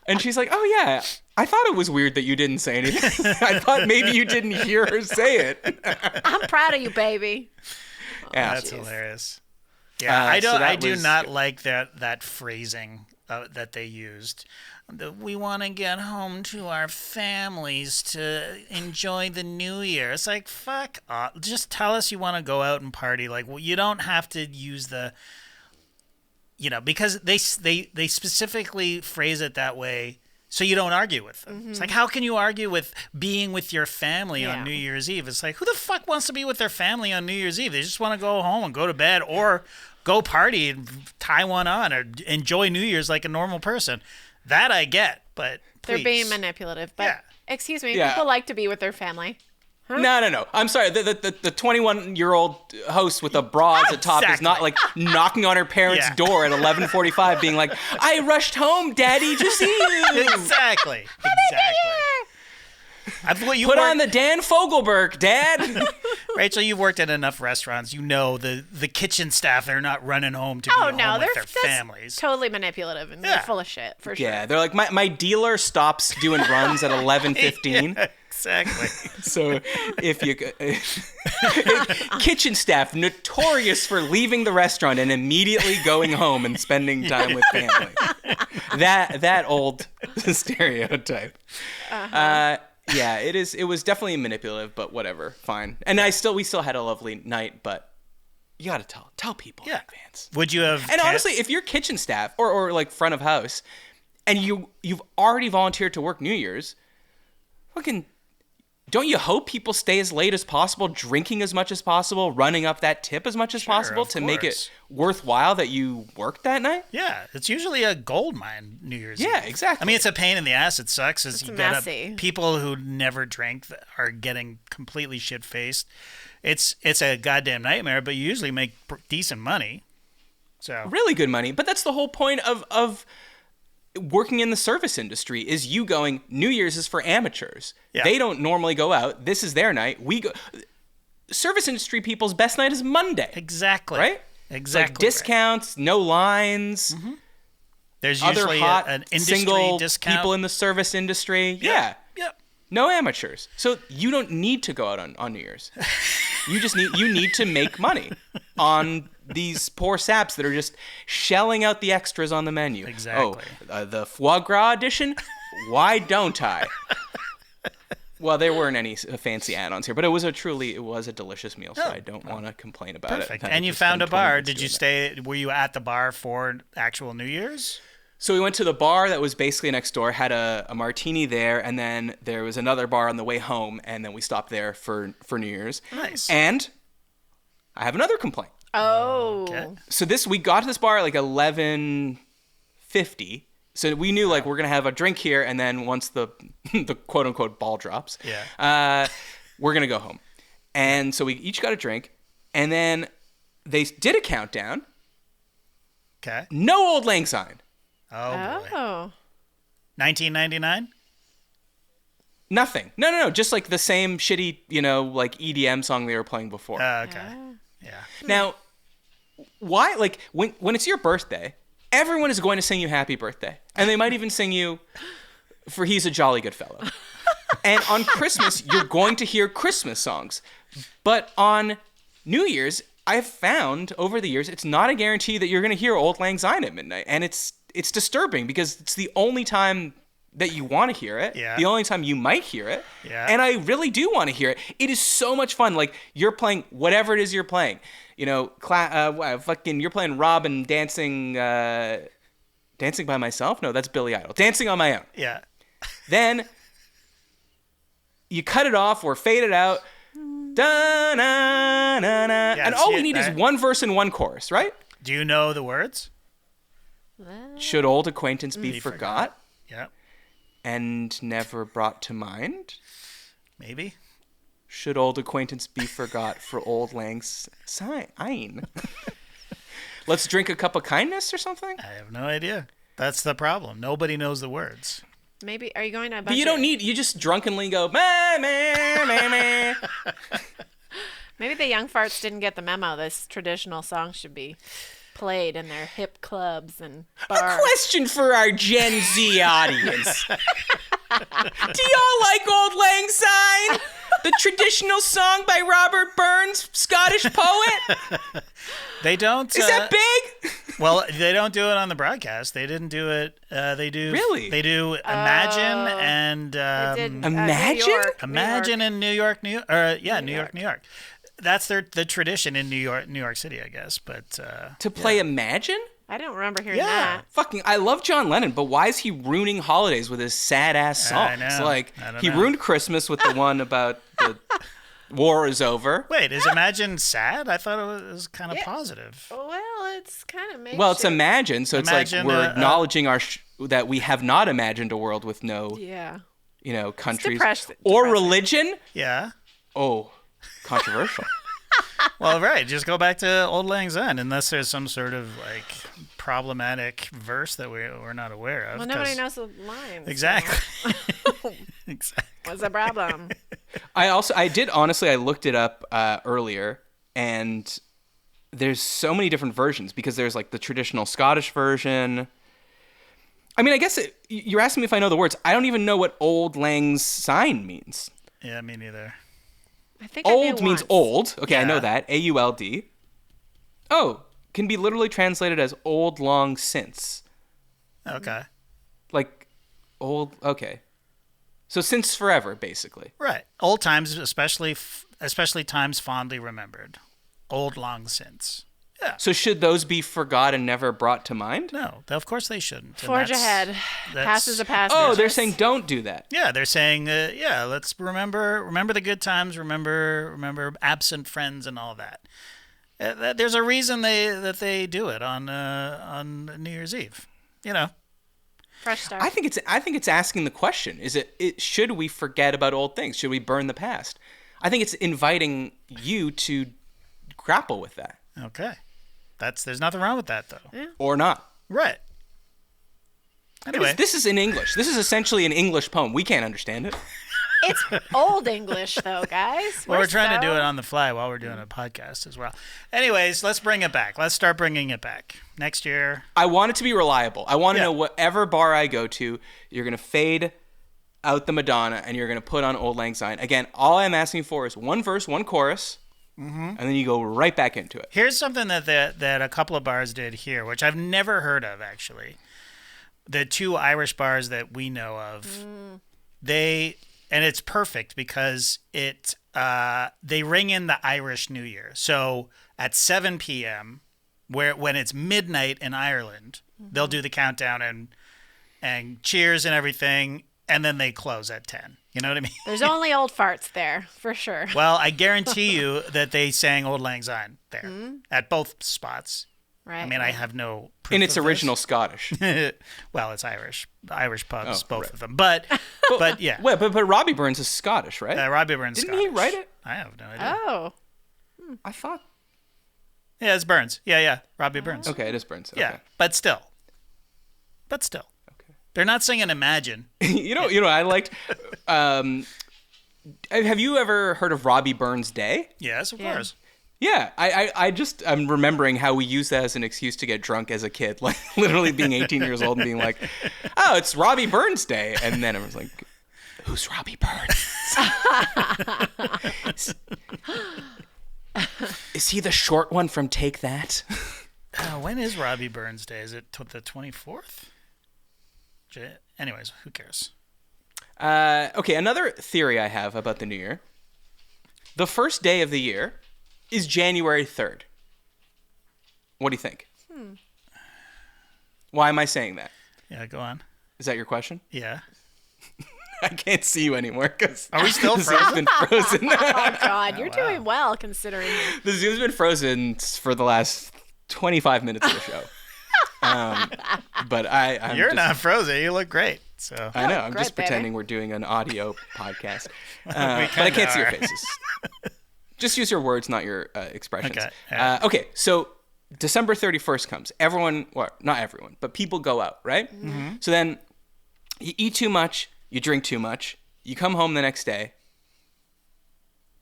And she's like, oh, yeah, I thought it was weird that you didn't say anything. I thought maybe you didn't hear her say it. I'm proud of you, baby. Yeah. That's hilarious. Yeah, I don't. so that I do was- not like that phrasing that they used. We want to get home to our families to enjoy the New Year. It's like, fuck off. Just tell us you want to go out and party. Like, well, you don't have to use the, because they specifically phrase it that way so you don't argue with them. It's like, how can you argue with being with your family on Yeah. New Year's Eve? It's like, who the fuck wants to be with their family on New Year's Eve? They just want to go home and go to bed or go party and tie one on or enjoy New Year's like a normal person. That I get, but please. They're being manipulative. But Yeah. excuse me, Yeah. people like to be with their family. No. I'm sorry. The 21-year-old host with a bra at the top is not like knocking on her parents' Yeah. door at 11:45, being like, "I rushed home, Daddy, to see you." Exactly. You Put on the Dan Fogelberg, Dad. Rachel, you've worked at enough restaurants. You know the kitchen staff, they're not running home to be Oh home no, with they're their families. totally manipulative and Yeah. they're full of shit for sure. Yeah, they're like, my dealer stops doing runs at 11:15. Yeah, exactly. So if you kitchen staff notorious for leaving the restaurant and immediately going home and spending time with family. That old stereotype. Yeah, it is. It was definitely manipulative, but whatever, fine. And we still had a lovely night, but you got to tell people in advance. Would you have? And honestly, if you're kitchen staff or like front of house, and you've already volunteered to work New Year's, fucking, don't you hope people stay as late as possible, drinking as much as possible, running up that tip as much as possible of to make it course. worthwhile that you worked that night? Yeah, it's usually a gold mine New Year's Yeah, Eve. exactly. I mean, it's a pain in the ass. It sucks. Is you messy. people who never drank are getting completely shit faced. It's a goddamn nightmare. But you usually make decent money. So Really good money, but that's the whole point of working in the service industry is you going, New Year's is for amateurs. Yeah. They don't normally go out. This is their night. We go. Service industry people's best night is Monday. exactly Right? exactly It's like right. discounts, no lines, There's other usually hot an industry single discount. people in the service industry. Yeah. Yep. No amateurs. So you don't need to go out on New Year's. You need to make money on these poor saps that are just shelling out the extras on the menu. Exactly. Oh, the foie gras edition? Why don't I? Well, there weren't any fancy add-ons here, but it was a delicious meal, so I don't want to complain about Perfect. it. And you Just found a spent 20 bar. minutes Did you doing stay? Were you at the bar for actual New Year's? So we went to the bar that was basically next door, had a martini there, and then there was another bar on the way home, and then we stopped there for New Year's. Nice. And I have another complaint. Oh. Okay. So we got to this bar at like 11:50. So we knew like we're gonna have a drink here, and then once the quote unquote ball drops, we're gonna go home. And so we each got a drink, and then they did a countdown. Okay. No Auld Lang Syne. Oh boy. Oh. 1999. Nothing. No. Just like the same shitty, like EDM song they were playing before. Okay. Yeah. Now, why? Like when it's your birthday, everyone is going to sing you happy birthday, and they might even sing you for "He's a Jolly Good Fellow." And on Christmas, you're going to hear Christmas songs, but on New Year's, I've found over the years it's not a guarantee that you're going to hear Auld Lang Syne at midnight, and it's disturbing because it's the only time that you want to hear it. Yeah. The only time you might hear it. Yeah. And I really do want to hear it. It is so much fun. Like you're playing whatever it is you're playing. You're playing Robin dancing by myself. No, that's Billy Idol. Dancing on my own. Yeah. Then you cut it off or fade it out. Da-na-na-na. And all we need is one verse and one chorus, right? Do you know the words? Should old acquaintance be forgot Yeah. and never brought to mind? Maybe. Should old acquaintance be forgot for Auld Lang Syne? Let's drink a cup of kindness or something? I have no idea. That's the problem. Nobody knows the words. Maybe. Are you going to a bunch But you don't need, you just drunkenly go, meh, meh, meh, meh. Maybe the young farts didn't get the memo. This traditional song should be played in their hip clubs and bars. A question for our Gen Z audience. Do y'all like Auld Lang Syne? The traditional song by Robert Burns, Scottish poet? They don't. Is that big? Well, they don't do it on the broadcast. They didn't do it. They do. Really? They do Imagine and Imagine? New York, Imagine in New York, New York. York. That's the tradition in New York City, I guess. But To play Imagine? I don't remember hearing Yeah. that. Fucking, I love John Lennon, but why is he ruining holidays with his sad ass songs? I know. Like, I don't he know. ruined Christmas with the one about the war is over. wait, is Imagine sad? I thought it was kind of positive. Well, it's kind of makeshift. Well, it's Imagine, so it's Imagine, like we're acknowledging that we have not imagined a world with no, Yeah. countries depressing. or religion. Yeah. Oh, controversial. Well, right. Just go back to Auld Lang Syne, unless there's some sort of like problematic verse that we're not aware of. Well, nobody 'cause- knows the lines. Exactly. Exactly. What's the problem? I looked it up earlier, and there's so many different versions because there's like the traditional Scottish version. I mean, I guess you're asking me if I know the words. I don't even know what Auld Lang Syne means. Yeah, me neither. I think I knew Old means once. old. Okay, I know Yeah. that. AULD. Oh, can be literally translated as old long since. Okay. Like old. Okay. So since forever, basically. Right. Old times, especially times fondly remembered. Old long since. So should those be forgot and never brought to mind? No, of course they shouldn't. And Forge that's- ahead. that's- Past is a past. Oh, they're bitches. saying don't do that. Yeah, they're saying, let's remember the good times, remember absent friends and all that. There's a reason that they do it on New Year's Eve. Fresh start. I think it's asking the question: should we forget about old things? Should we burn the past? I think it's inviting you to grapple with that, Okay, there's nothing wrong with that though. or not. Right. Anyway, This is in English. This is essentially an English poem. We can't understand it. It's old English, though, guys. we're trying to do it on the fly while we're doing a podcast as well. Anyways, let's bring it back. Let's start bringing it back next year. I want it to be reliable. I want to Yeah. know whatever bar I go to, you're going to fade out the Madonna and you're going to put on Auld Lang Syne. Again, all I'm asking for is one verse, one chorus, and then you go right back into it. Here's something that a couple of bars did here, which I've never heard of actually. The two Irish bars that we know of, and it's perfect because they ring in the Irish New Year. So at 7 p.m., when it's midnight in Ireland, they'll do the countdown and cheers and everything, and then they close at 10. You know what I mean? There's only old farts there, for sure. Well, I guarantee you that they sang Auld Lang Syne there at both spots. Right. I mean, I have no proof In its of original Scottish. this. Well, it's Irish pubs, Oh, both right. of them. But yeah, Wait, but Robbie Burns is Scottish, right? Robbie Burns. Didn't he Scottish. write it? I have no idea. Oh. I thought. Yeah, it's Burns. Yeah, Robbie Burns. Okay, it is Burns. Okay. Yeah, but still. Okay. They're not singing Imagine. you know, I liked. Have you ever heard of Robbie Burns Day? Yes, of course. Yeah, I'm remembering how we used that as an excuse to get drunk as a kid, like literally being 18 years old and being like, "Oh, it's Robbie Burns Day," and then everyone's like, "Who's Robbie Burns? Is he the short one from Take That?" When is Robbie Burns Day? Is it the 24th? Anyways, who cares? Okay, another theory I have about the New Year. The first day of the year is January 3rd. What do you think? Why am I saying that? Yeah, go on. Is that your question? Yeah. I can't see you anymore because Are we still the Zoom's frozen? been frozen. Oh, God. You're doing well, considering. The Zoom's been frozen for the last 25 minutes of the show. But I'm You're just, not frozen. You look great. So I know. I'm great, just baby. pretending we're doing an audio podcast. But I kinda can't see your are. faces. Just use your words, not your expressions. Okay, all right. Okay, so December 31st comes. Everyone, well, not everyone, but people go out, right? Mm-hmm. So then you eat too much, you drink too much, you come home the next day,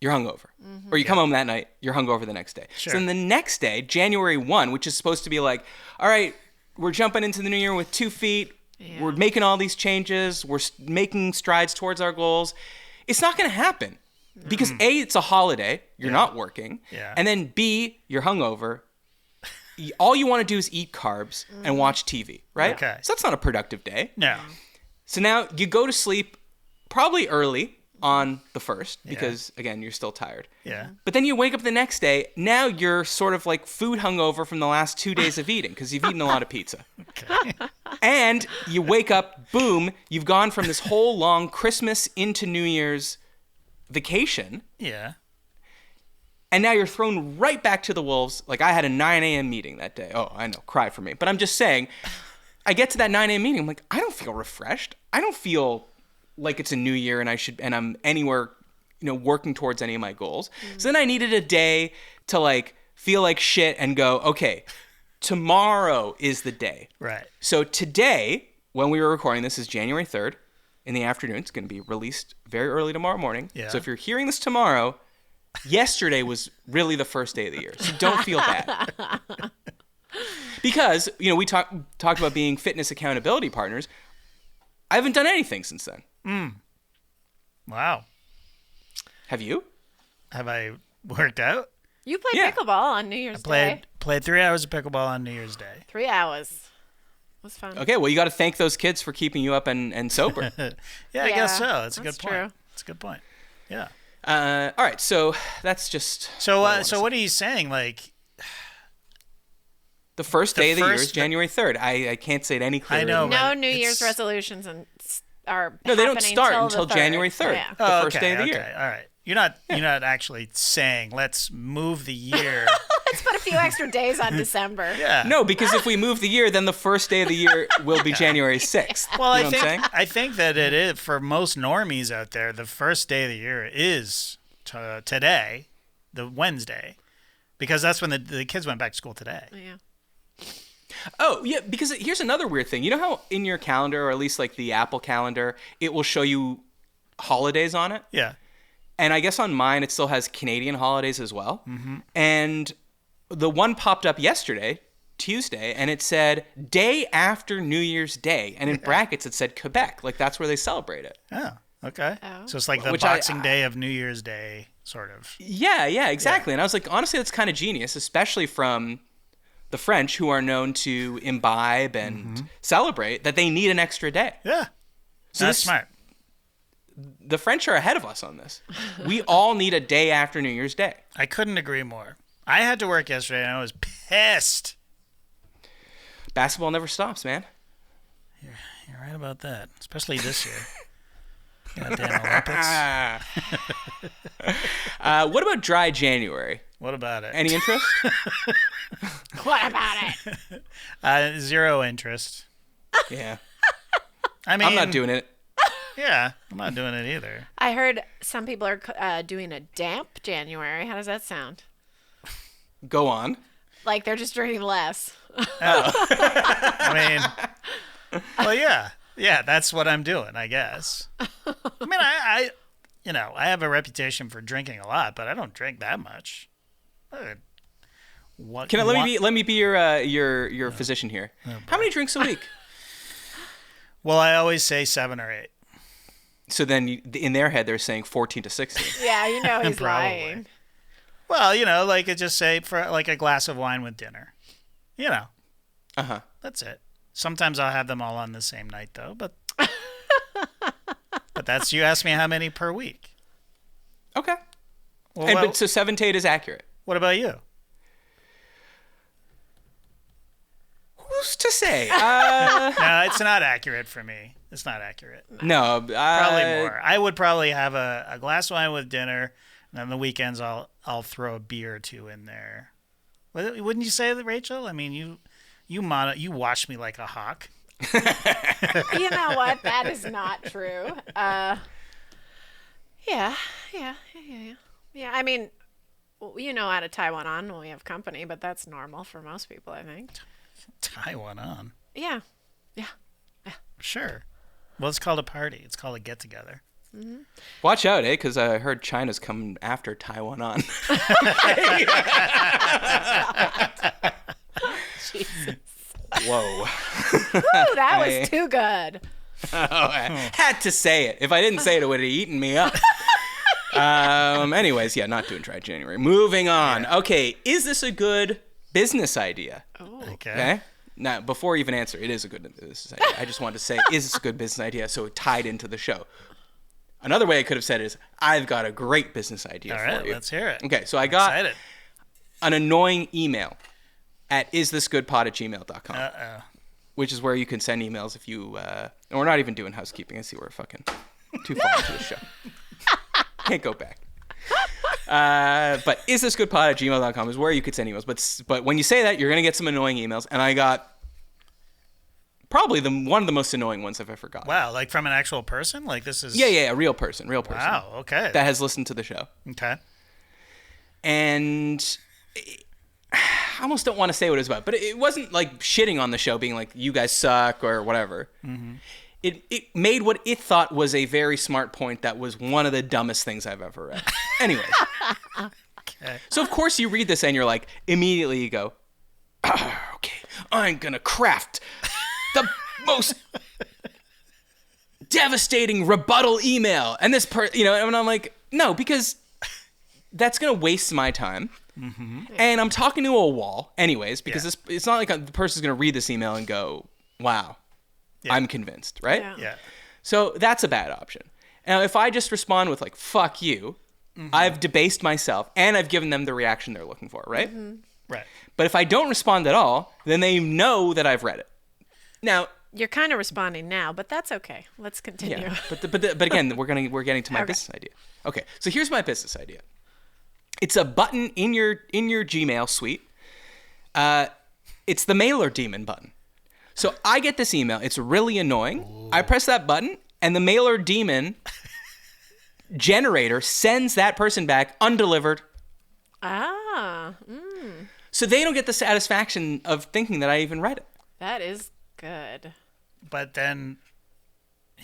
you're hungover. Or you come home that night, you're hungover the next day. Sure. So then the next day, January 1, which is supposed to be like, all right, we're jumping into the new year with 2 feet. Yeah. We're making all these changes. We're making strides towards our goals. It's not going to happen. Because A, it's a holiday. You're not working. Yeah. And then B, you're hungover. All you want to do is eat carbs and watch TV, right? Okay. So that's not a productive day. No. So now you go to sleep probably early on the 1st because, again, you're still tired. Yeah. But then you wake up the next day. Now you're sort of like food hungover from the last 2 days of eating because you've eaten a lot of pizza. Okay. And you wake up, boom, you've gone from this whole long Christmas into New Year's vacation. Yeah. And now you're thrown right back to the wolves. Like I had a 9 a.m. meeting that day. Oh, I know, cry for me. But I'm just saying, I get to that 9 a.m. meeting. I'm like, I don't feel refreshed. I don't feel like it's a new year and I'm anywhere, working towards any of my goals. So then I needed a day to like feel like shit and go, okay, tomorrow is the day. Right. So today, when we were recording this, is January 3rd in the afternoon. It's going to be released very early tomorrow morning. Yeah. So if you're hearing this tomorrow, yesterday was really the first day of the year. So don't feel bad. Because, we talked about being fitness accountability partners. I haven't done anything since then. Wow. Have you? Have I worked out? You played Yeah. pickleball on New Year's Day. Played 3 hours of pickleball on New Year's Day. 3 hours. It was fun. Okay, well, you got to thank those kids for keeping you up and sober. Yeah, I guess so. Yeah, That's a good that's point. true. That's a good point. Yeah. All right, so that's just... So, what I wanna so say. what are you saying? Like, The first day of the year is first- January 3rd. I can't say it any clearer. I know, than No that. New Year's it's- resolutions are No, they don't happening start till until the 3rd. January 3rd. Yeah. The first day of the okay, year. all right. You're not actually saying let's move the year. Let's put a few extra days on December. Yeah. No, because if we move the year, then the first day of the year will be January 6th. Well, you know what I'm saying? I think that it is for most normies out there. The first day of the year is today, the Wednesday, because that's when the kids went back to school today. Yeah. Oh, yeah, because here's another weird thing. You know how in your calendar, or at least like the Apple calendar, it will show you holidays on it? Yeah. And I guess on mine, it still has Canadian holidays as well. Mm-hmm. And the one popped up yesterday, Tuesday, and it said day after New Year's Day. And in brackets, it said Quebec. Like that's where they celebrate it. Oh, okay. Oh. So it's like the Which Boxing Day of New Year's Day, sort of. Yeah, exactly. And I was like, honestly, that's kind of genius, especially from the French, who are known to imbibe and celebrate, that they need an extra day. Yeah. So That's this- smart. The French are ahead of us on this. We all need a day after New Year's Day. I couldn't agree more. I had to work yesterday, and I was pissed. Basketball never stops, man. You're right about that, especially this year. Goddamn Olympics. What about dry January? What about it? Any interest? What about it? Zero interest. Yeah. I mean, I'm not doing it. Yeah, I'm not doing it either. I heard some people are doing a damp January. How does that sound? Go on. Like they're just drinking less. I mean, well, yeah, that's what I'm doing, I guess. I mean, I have a reputation for drinking a lot, but I don't drink that much. What? Let me be your physician here. How many drinks a week? Well, I always say 7 or 8. So then in their head they're saying 14 to 16. Yeah, you know he's Probably. lying. Well, like I just say for like a glass of wine with dinner. Uh-huh. That's it. Sometimes I'll have them all on the same night, though. But that's, you asked me how many per week. Okay. Well, But so 7 to 8 is accurate. what about you? Who's to say? No, it's not accurate for me. It's not accurate. No. Probably more. I would probably have a glass of wine with dinner, and on the weekends I'll throw a beer or two in there. Wouldn't you say that, Rachel? I mean, you watch me like a hawk. You know what? That is not true. Yeah. I mean, out of Taiwan on when we have company, but that's normal for most people, I think. Tie one on. Yeah. Sure. Well, it's called a party. It's called a get-together. Watch out, because I heard China's coming after Taiwan on. Jesus. Whoa. Ooh, that was too good. I had to say it. If I didn't say it, it would have eaten me up. Anyways, yeah, not doing dry January. Moving on. Okay, is this a good business idea? Okay. Now, before I even answer, it is a good business idea. I just wanted to say, is this a good business idea? So it tied into the show. Another way I could have said it is, I've got a great business idea for you. All right, let's hear it. Okay, so I got an annoying email at isthisgoodpod@gmail.com. Uh-oh. Which is where you can send emails if you... and we're not even doing housekeeping. I see we're fucking too far into the show. Can't go back. But isthisgoodpod@gmail.com is where you could send emails. But when you say that, you're going to get some annoying emails. And I got probably one of the most annoying ones I've ever gotten. Wow, like from an actual person? Like this is... Yeah, a real person. Wow, okay. That has listened to the show. Okay. And... I almost don't want to say what it was about, but it wasn't like shitting on the show, being like, you guys suck or whatever. Mm-hmm. It made what it thought was a very smart point that was one of the dumbest things I've ever read. Anyways. Okay. So, of course, you read this and you're like, immediately you go, okay, I'm going to craft the most devastating rebuttal email. And this and I'm like, no, because that's going to waste my time. Mm-hmm. And I'm talking to a wall anyways, because it's not like the person's going to read this email and go, wow, I'm convinced, right? Yeah. So that's a bad option. Now, if I just respond with like, fuck you, I've debased myself and I've given them the reaction they're looking for, right? Mm-hmm. Right. But if I don't respond at all, then they know that I've read it. Now, you're kind of responding now, but that's okay. Let's continue. Yeah, but again, we're getting to my business idea. Okay, so here's my business idea. It's a button in your Gmail suite. It's the mailer demon button. So I get this email. It's really annoying. Ooh. I press that button, and the mailer demon generator sends that person back undelivered. So they don't get the satisfaction of thinking that I even read it. That is good. But then,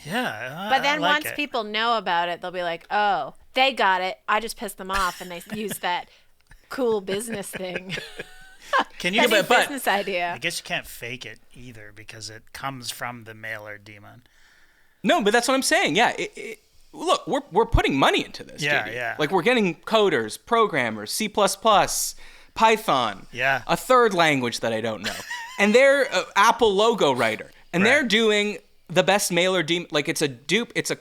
once people know about it, they'll be like, oh, they got it. I just pissed them off, and they used that cool business thing. Can you? Business idea. I guess you can't fake it either because it comes from the mailer demon. No, but that's what I'm saying. Yeah. Look, we're putting money into this. Yeah, JD. yeah. Like we're getting coders, programmers, C++, Python. Yeah. A third language that I don't know, and they're Apple logo writer, and they're doing the best mailer demon. Like it's a dupe. It's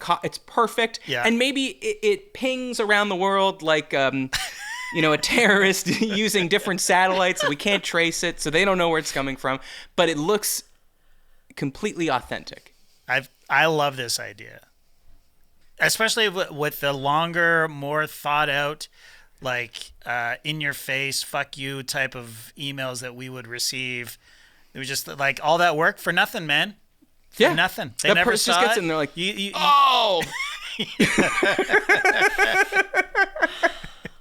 perfect. Yeah. And maybe it pings around the world like. A terrorist using different satellites. We can't trace it, so they don't know where it's coming from. But it looks completely authentic. I love this idea, especially with the longer, more thought out, like in your face, fuck you type of emails that we would receive. It was just like all that work for nothing, man. For nothing. They never saw just gets it. In, they're like, oh.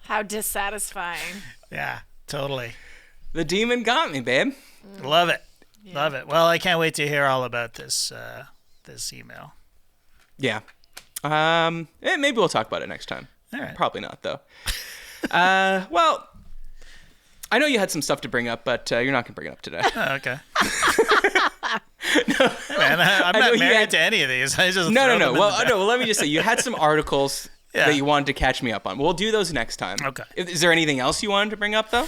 How dissatisfying. Yeah, totally. The demon got me, babe. Love it. Yeah. Love it. Well, I can't wait to hear all about this email. Yeah. Maybe we'll talk about it next time. All right. Probably not, though. Well, I know you had some stuff to bring up, but you're not going to bring it up today. Oh, okay. No, man, I'm not married to any of these. I just No. Well, let me just say, you had some articles that you wanted to catch me up on. We'll do those next time. Okay. Is there anything else you wanted to bring up, though?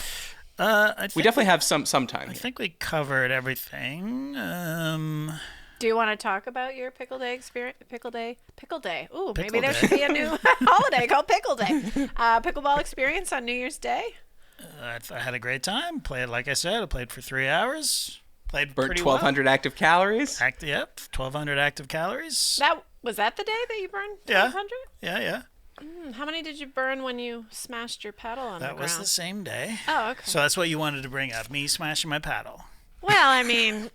We definitely have some time. I think we covered everything. Do you want to talk about your Pickle Day experience? Pickle Day. Ooh, Pickle maybe there Day. should be a new holiday called Pickle Day. Pickleball experience on New Year's Day. I had a great time. Played, like I said, I played for 3 hours. Played Burnt pretty 1,200 active calories. Yep, 1,200 active calories. Was that the day that you burned 1,200? Yeah. How many did you burn when you smashed your paddle on the ground? That was the same day. Oh, okay. So that's what you wanted to bring up, me smashing my paddle. Well, I mean,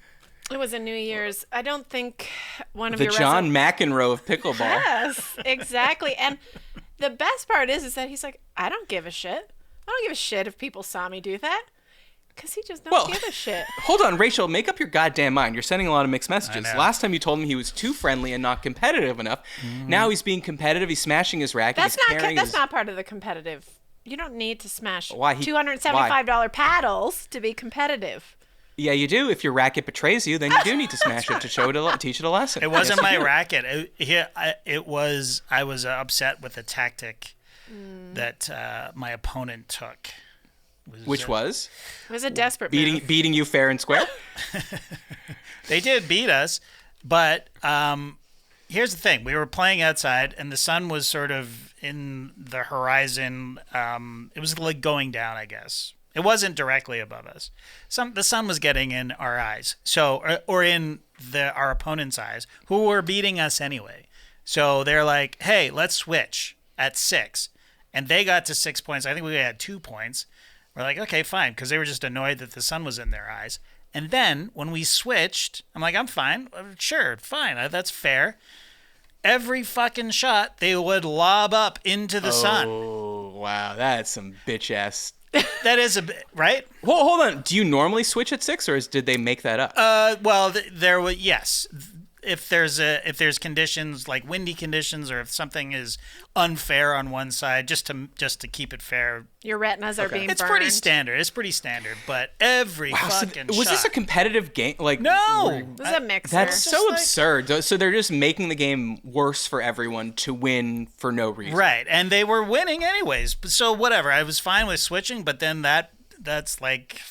it was a New Year's. I don't think one of the your John McEnroe of pickleball. Yes, exactly. And the best part is that he's like, I don't give a shit. I don't give a shit if people saw me do that. Because he just don't give a shit. Hold on, Rachel. Make up your goddamn mind. You're sending a lot of mixed messages. Last time you told me he was too friendly and not competitive enough. Now he's being competitive. He's smashing his racket. That's not part of the competitive. You don't need to smash $275 Why? paddles to be competive. Yeah, you do. If your racket betrays you, then you do need to smash it to teach it a lesson. It wasn't my racket. I was upset with the tactic that my opponent took. Which was It was a desperate move. beating you fair and square. They did beat us, but here's the thing. We were playing outside, and the sun was sort of in the horizon. It was like going down, I guess. It wasn't directly above us. The sun was getting in our eyes, or in our opponent's eyes, who were beating us anyway. So they're like, hey, let's switch at 6. And they got to 6 points. I think we had 2 points. We're like, okay, fine, because they were just annoyed that the sun was in their eyes. And then when we switched, I'm like, I'm fine. Sure, fine. That's fair. Every fucking shot, they would lob up into the sun. Oh, wow. That's some bitch ass. That is a bit, right? Well, hold on. Do you normally switch at 6, or did they make that up? Well, there was, yes. If there's conditions like windy conditions, or if something is unfair on one side, just to keep it fair. Your retinas are being burned. It's pretty standard, but every fucking was this a shot. competitive game? Like, No, It was a mixer. that's so like- absurd. So they're just making the game worse for everyone to win for no reason. right, and they were winning anyways. So whatever, I was fine with switching, but then that's like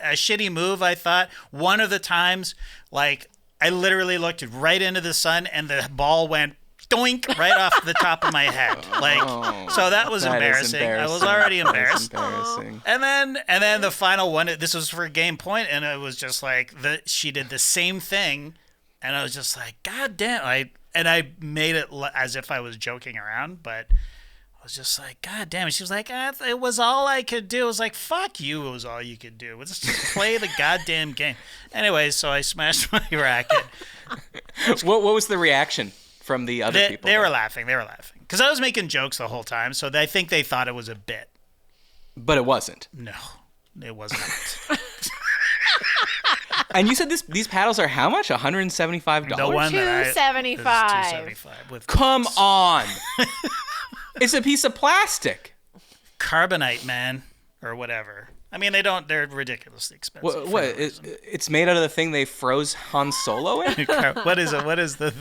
a shitty move. I thought one of the times, like, I literally looked right into the sun, and the ball went doink right off the top of my head. Like, so that was That is embarrassing. I was already That's embarrassed. embarrassing. And then the final one, this was for game point, and it was just like she did the same thing, and I was just like, God damn! I made it as if I was joking around, but I was just like, God damn it! She was like, it was all I could do. I was like, fuck you! It was all you could do. Let's just play the goddamn game. Anyway, so I smashed my racket. What was the reaction from the other people? They were laughing. They were laughing because I was making jokes the whole time, so I think they thought it was a bit. But it wasn't. No, it was not. And you said these paddles are how much? $175? The one that $275. $275 with Come on. It's a piece of plastic. carbonite, man, or whatever. I mean, they're ridiculously expensive. What? It's made out of the thing they froze Han Solo in? What is it? What is the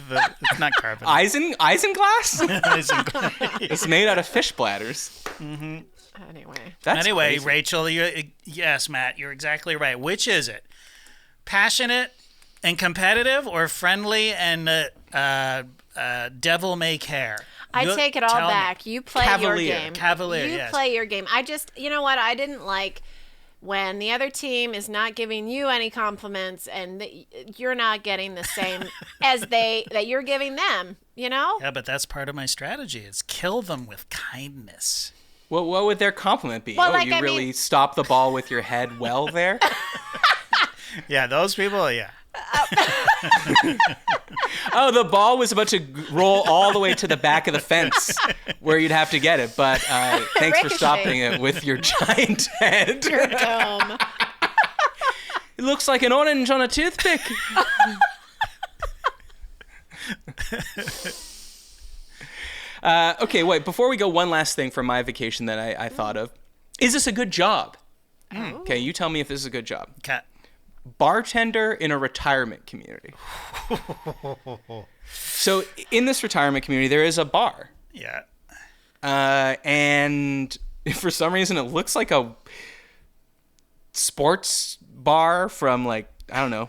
it's not carbonite. Isinglass? It's made out of fish bladders. Anyway. That's Anyway, crazy. Rachel, yes, Matt, you're exactly right. Which is it? Passionate and competitive, or friendly and devil may care? I take it all Tell me. back. You play Cavalier. your game. Cavalier, You yes. play your game. You know what? I didn't like when the other team is not giving you any compliments and you're not getting the same as that you're giving them, you know? Yeah, but that's part of my strategy. It's kill them with kindness. What would their compliment be? Well, You I really mean- stopped the ball with your head well there? Yeah, those people, yeah. Oh, the ball was about to roll all the way to the back of the fence where you'd have to get it. But thanks for Ricochet. stopping it with your giant head. Your dome. It looks like an orange on a toothpick. Okay, wait. Before we go, one last thing from my vacation that I thought of. Is this a good job? Okay, you tell me if this is a good job. Cat. Bartender in a retirement community. So in this retirement community, there is a bar. Yeah. And for some reason, it looks like a sports bar from, like, I don't know,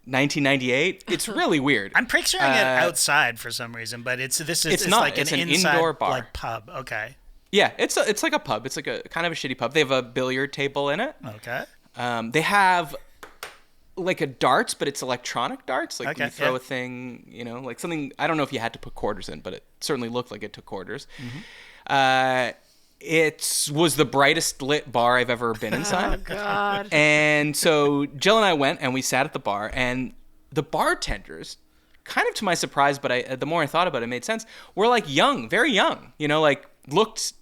1998. It's really weird. I'm picturing it outside for some reason, but it's not. like It's an an inside, indoor bar. like pub. Okay. Yeah, it's like a pub. It's like a kind of a shitty pub. They have a billiard table in it. Okay. They have like a darts, but it's electronic darts. Like Okay, you throw yeah. a thing, like something. I don't know if you had to put quarters in, but it certainly looked like it took quarters. It was the brightest lit bar I've ever been inside. Oh, God. And so Jill and I went and we sat at the bar, and the bartenders, kind of to my surprise, but the more I thought about it, it made sense, were like young, very young, like looked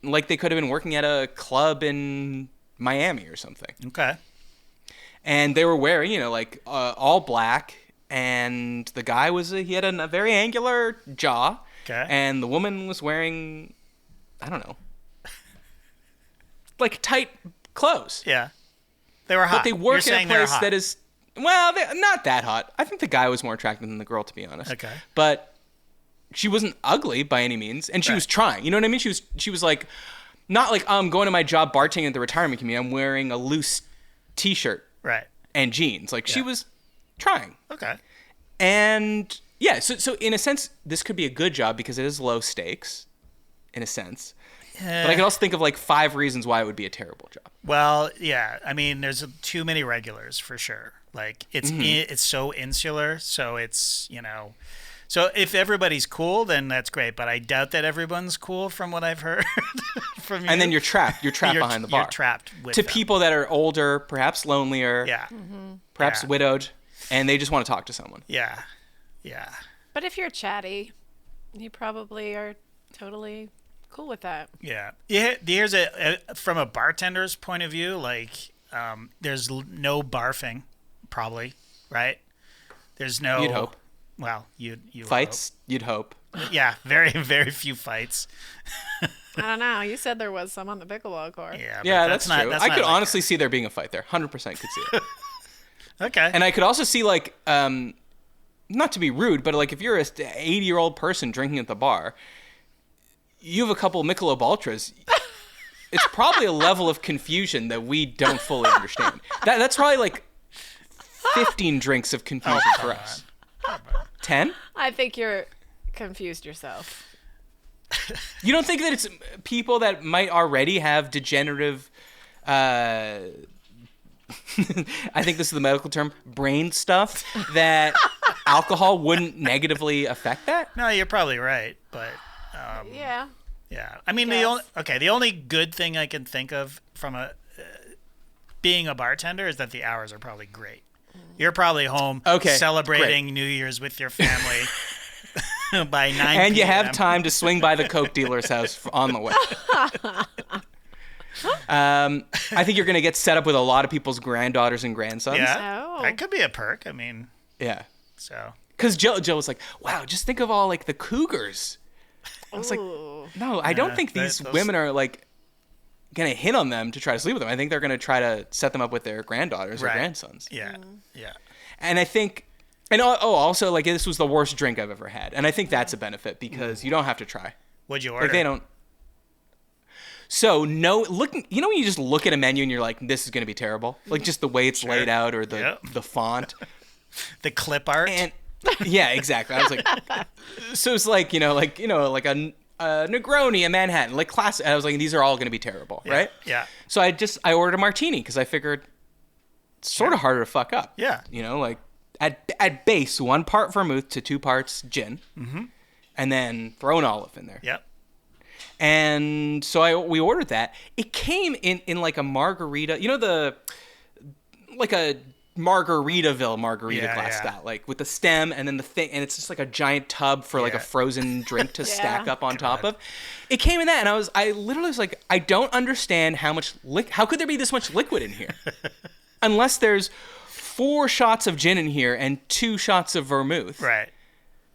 like they could have been working at a club in Miami or something. Okay. And they were wearing, like all black, and the guy he had a very angular jaw. Okay. And the woman was wearing, I don't know, like tight clothes. Yeah. They were hot. But they work You're in a saying they're place hot. that is, well, not that hot. I think the guy was more attractive than the girl, to be honest. Okay. But she wasn't ugly by any means, and she was trying. You know what I mean? She was like, not like I'm going to my job bartending at the retirement community. I'm wearing a loose t-shirt and jeans. Like she was trying. Okay. And yeah, so in a sense, this could be a good job because it is low stakes, in a sense. But I could also think of like 5 reasons why it would be a terrible job. Well, yeah. I mean, there's too many regulars for sure. Like it's so insular, so it's, you know. So if everybody's cool, then that's great. But I doubt that everyone's cool from what I've heard from you. And then you're trapped. You're trapped behind the bar. You're trapped with to them. people that are older, perhaps lonelier, perhaps widowed, and they just want to talk to someone. Yeah. But if you're chatty, you probably are totally cool with that. Yeah. Here's from a bartender's point of view, like there's no barfing, probably, right? There's no. You'd hope. Well, you Fights, hope. you'd hope. Yeah, very, very few fights. I don't know. You said there was some on the pickleball court. Yeah, That's not, true. That's I not could like honestly see there being a fight there. 100% could see it. Okay. And I could also see like, not to be rude, but like if you're a 80-year-old person drinking at the bar, you have a couple Michelob Ultras. It's probably a level of confusion that we don't fully understand. That's probably like 15 drinks of confusion for us. 10? I think you're confused yourself. You don't think that it's people that might already have degenerative, I think this is the medical term, brain stuff, that alcohol wouldn't negatively affect that? No, you're probably right, but Yeah. yeah. I mean, Guess. the only good thing I can think of from being a bartender is that the hours are probably great. You're probably home celebrating New Year's with your family by 9 And you p.m. have time to swing by the Coke dealer's house on the way. I think you're going to get set up with a lot of people's granddaughters and grandsons. Yeah, Oh. that could be a perk. I mean, Yeah. so. Because Jill was like, wow, just think of all like the cougars. I was like, Ooh. no, I don't think these those- women are like going to hit on them to try to sleep with them. I think they're going to try to set them up with their granddaughters or grandsons. Yeah, yeah. And I think, and also like this was the worst drink I've ever had. And I think that's a benefit because you don't have to try. What'd you order? Like they don't. So looking, you know when you just look at a menu and you're like, this is going to be terrible? Like just the way it's laid out or the font. The clip art. And yeah, exactly. I was like, so it's like, like a Negroni, a Manhattan, like classic. I was like, these are all going to be terrible, right? Yeah. So I ordered a martini because I figured it's sort of harder to fuck up. Yeah. Like at base, 1 part vermouth to 2 parts gin, and then throw an olive in there. Yep. And so we ordered that. It came in like a margarita, like a Margaritaville margarita glass style, like with the stem and then the thing, and it's just like a giant tub for like a frozen drink to stack up on top of. It came in that, and I literally was like, I don't understand how could there be this much liquid in here, unless there's 4 shots of gin in here and 2 shots of vermouth. Right.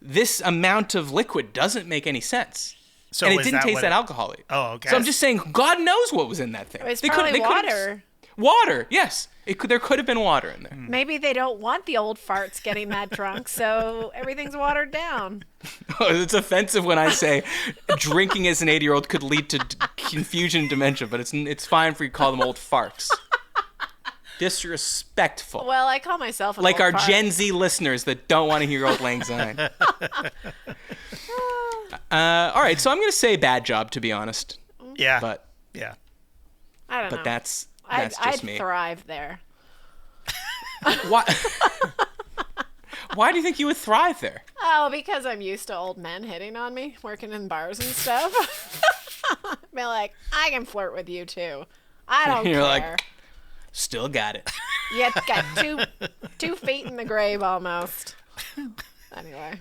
This amount of liquid doesn't make any sense. So and it was didn't that taste what that it- alcoholic. Oh, okay. So I'm just saying, God knows what was in that thing. It's They probably couldn't- water. Water, yes. There could have been water in there. Maybe they don't want the old farts getting that drunk, so everything's watered down. It's offensive when I say drinking as an 80-year-old could lead to confusion and dementia, but it's fine for you to call them old farts. Disrespectful. Well, I call myself an Like old our fart. Gen Z listeners that don't want to hear Auld Lang Syne. All right, so I'm going to say bad job, to be honest. Yeah. But yeah. I don't know. that's I'd just me. thrive there. Why? Why do you think you would thrive there? Oh, because I'm used to old men hitting on me, working in bars and stuff. Be like, I can flirt with you too. I don't You're care. like- Still got it. You got two feet in the grave almost. Anyway.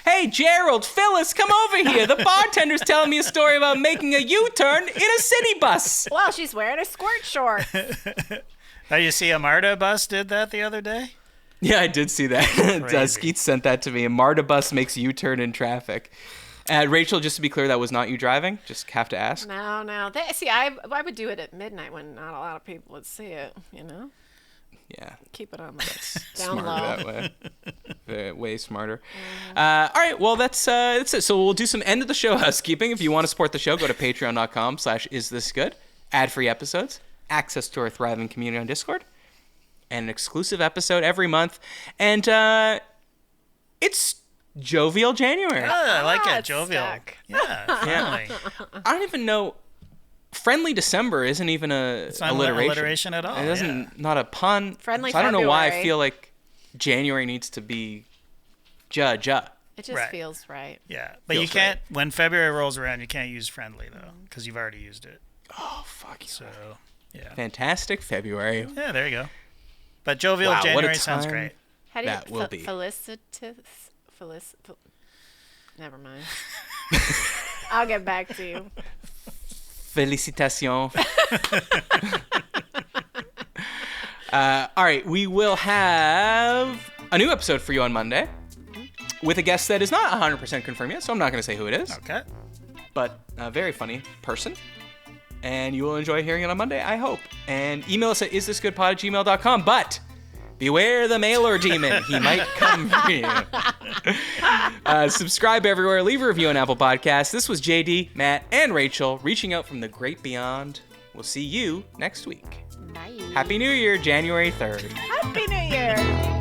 Hey, Gerald, Phyllis, come over here. The bartender's telling me a story about making a U-turn in a city bus. Well, she's wearing a squirt short. Now you see a MARTA bus did that the other day? Yeah, I did see that. Crazy. Skeet sent that to me. A MARTA bus makes U-turn in traffic. Rachel, just to be clear, that was not you driving? Just have to ask. No. See, I would do it at midnight when not a lot of people would see it, you know? Yeah. Keep it on the down Smarter low. that way. Way smarter. All right. Well, that's it. So we'll do some end of the show housekeeping. If you want to support the show, go to patreon.com/isthisgood. Ad-free episodes, access to our thriving community on Discord, and an exclusive episode every month. And it's Jovial January. I like it. it's Jovial. stuck. Yeah, finally. I don't even know. Friendly December isn't even It's not alliteration. alliteration at all. It doesn't, not a pun. Friendly so I don't know why I February. feel like January needs to be ja. It just Right. feels right. Yeah, but Feels you can't. When February rolls around, you can't use friendly though, because you've already used it. Oh, fuck you. So, yeah. Fantastic February. Yeah, there you go. But jovial Wow, what a January sounds time. great. How do you That will be. Never mind. I'll get back to you. Félicitations. All right, we will have a new episode for you on Monday with a guest that is not 100% confirmed yet, so I'm not going to say who it is, Okay. but a very funny person. And you will enjoy hearing it on Monday, I hope. And email us at isthisgoodpod@gmail.com, but beware the mailer demon. He might come for you. Subscribe everywhere. Leave a review on Apple Podcasts. This was JD, Matt, and Rachel reaching out from the great beyond. We'll see you next week. Bye. Happy New Year, January 3rd. Happy New Year.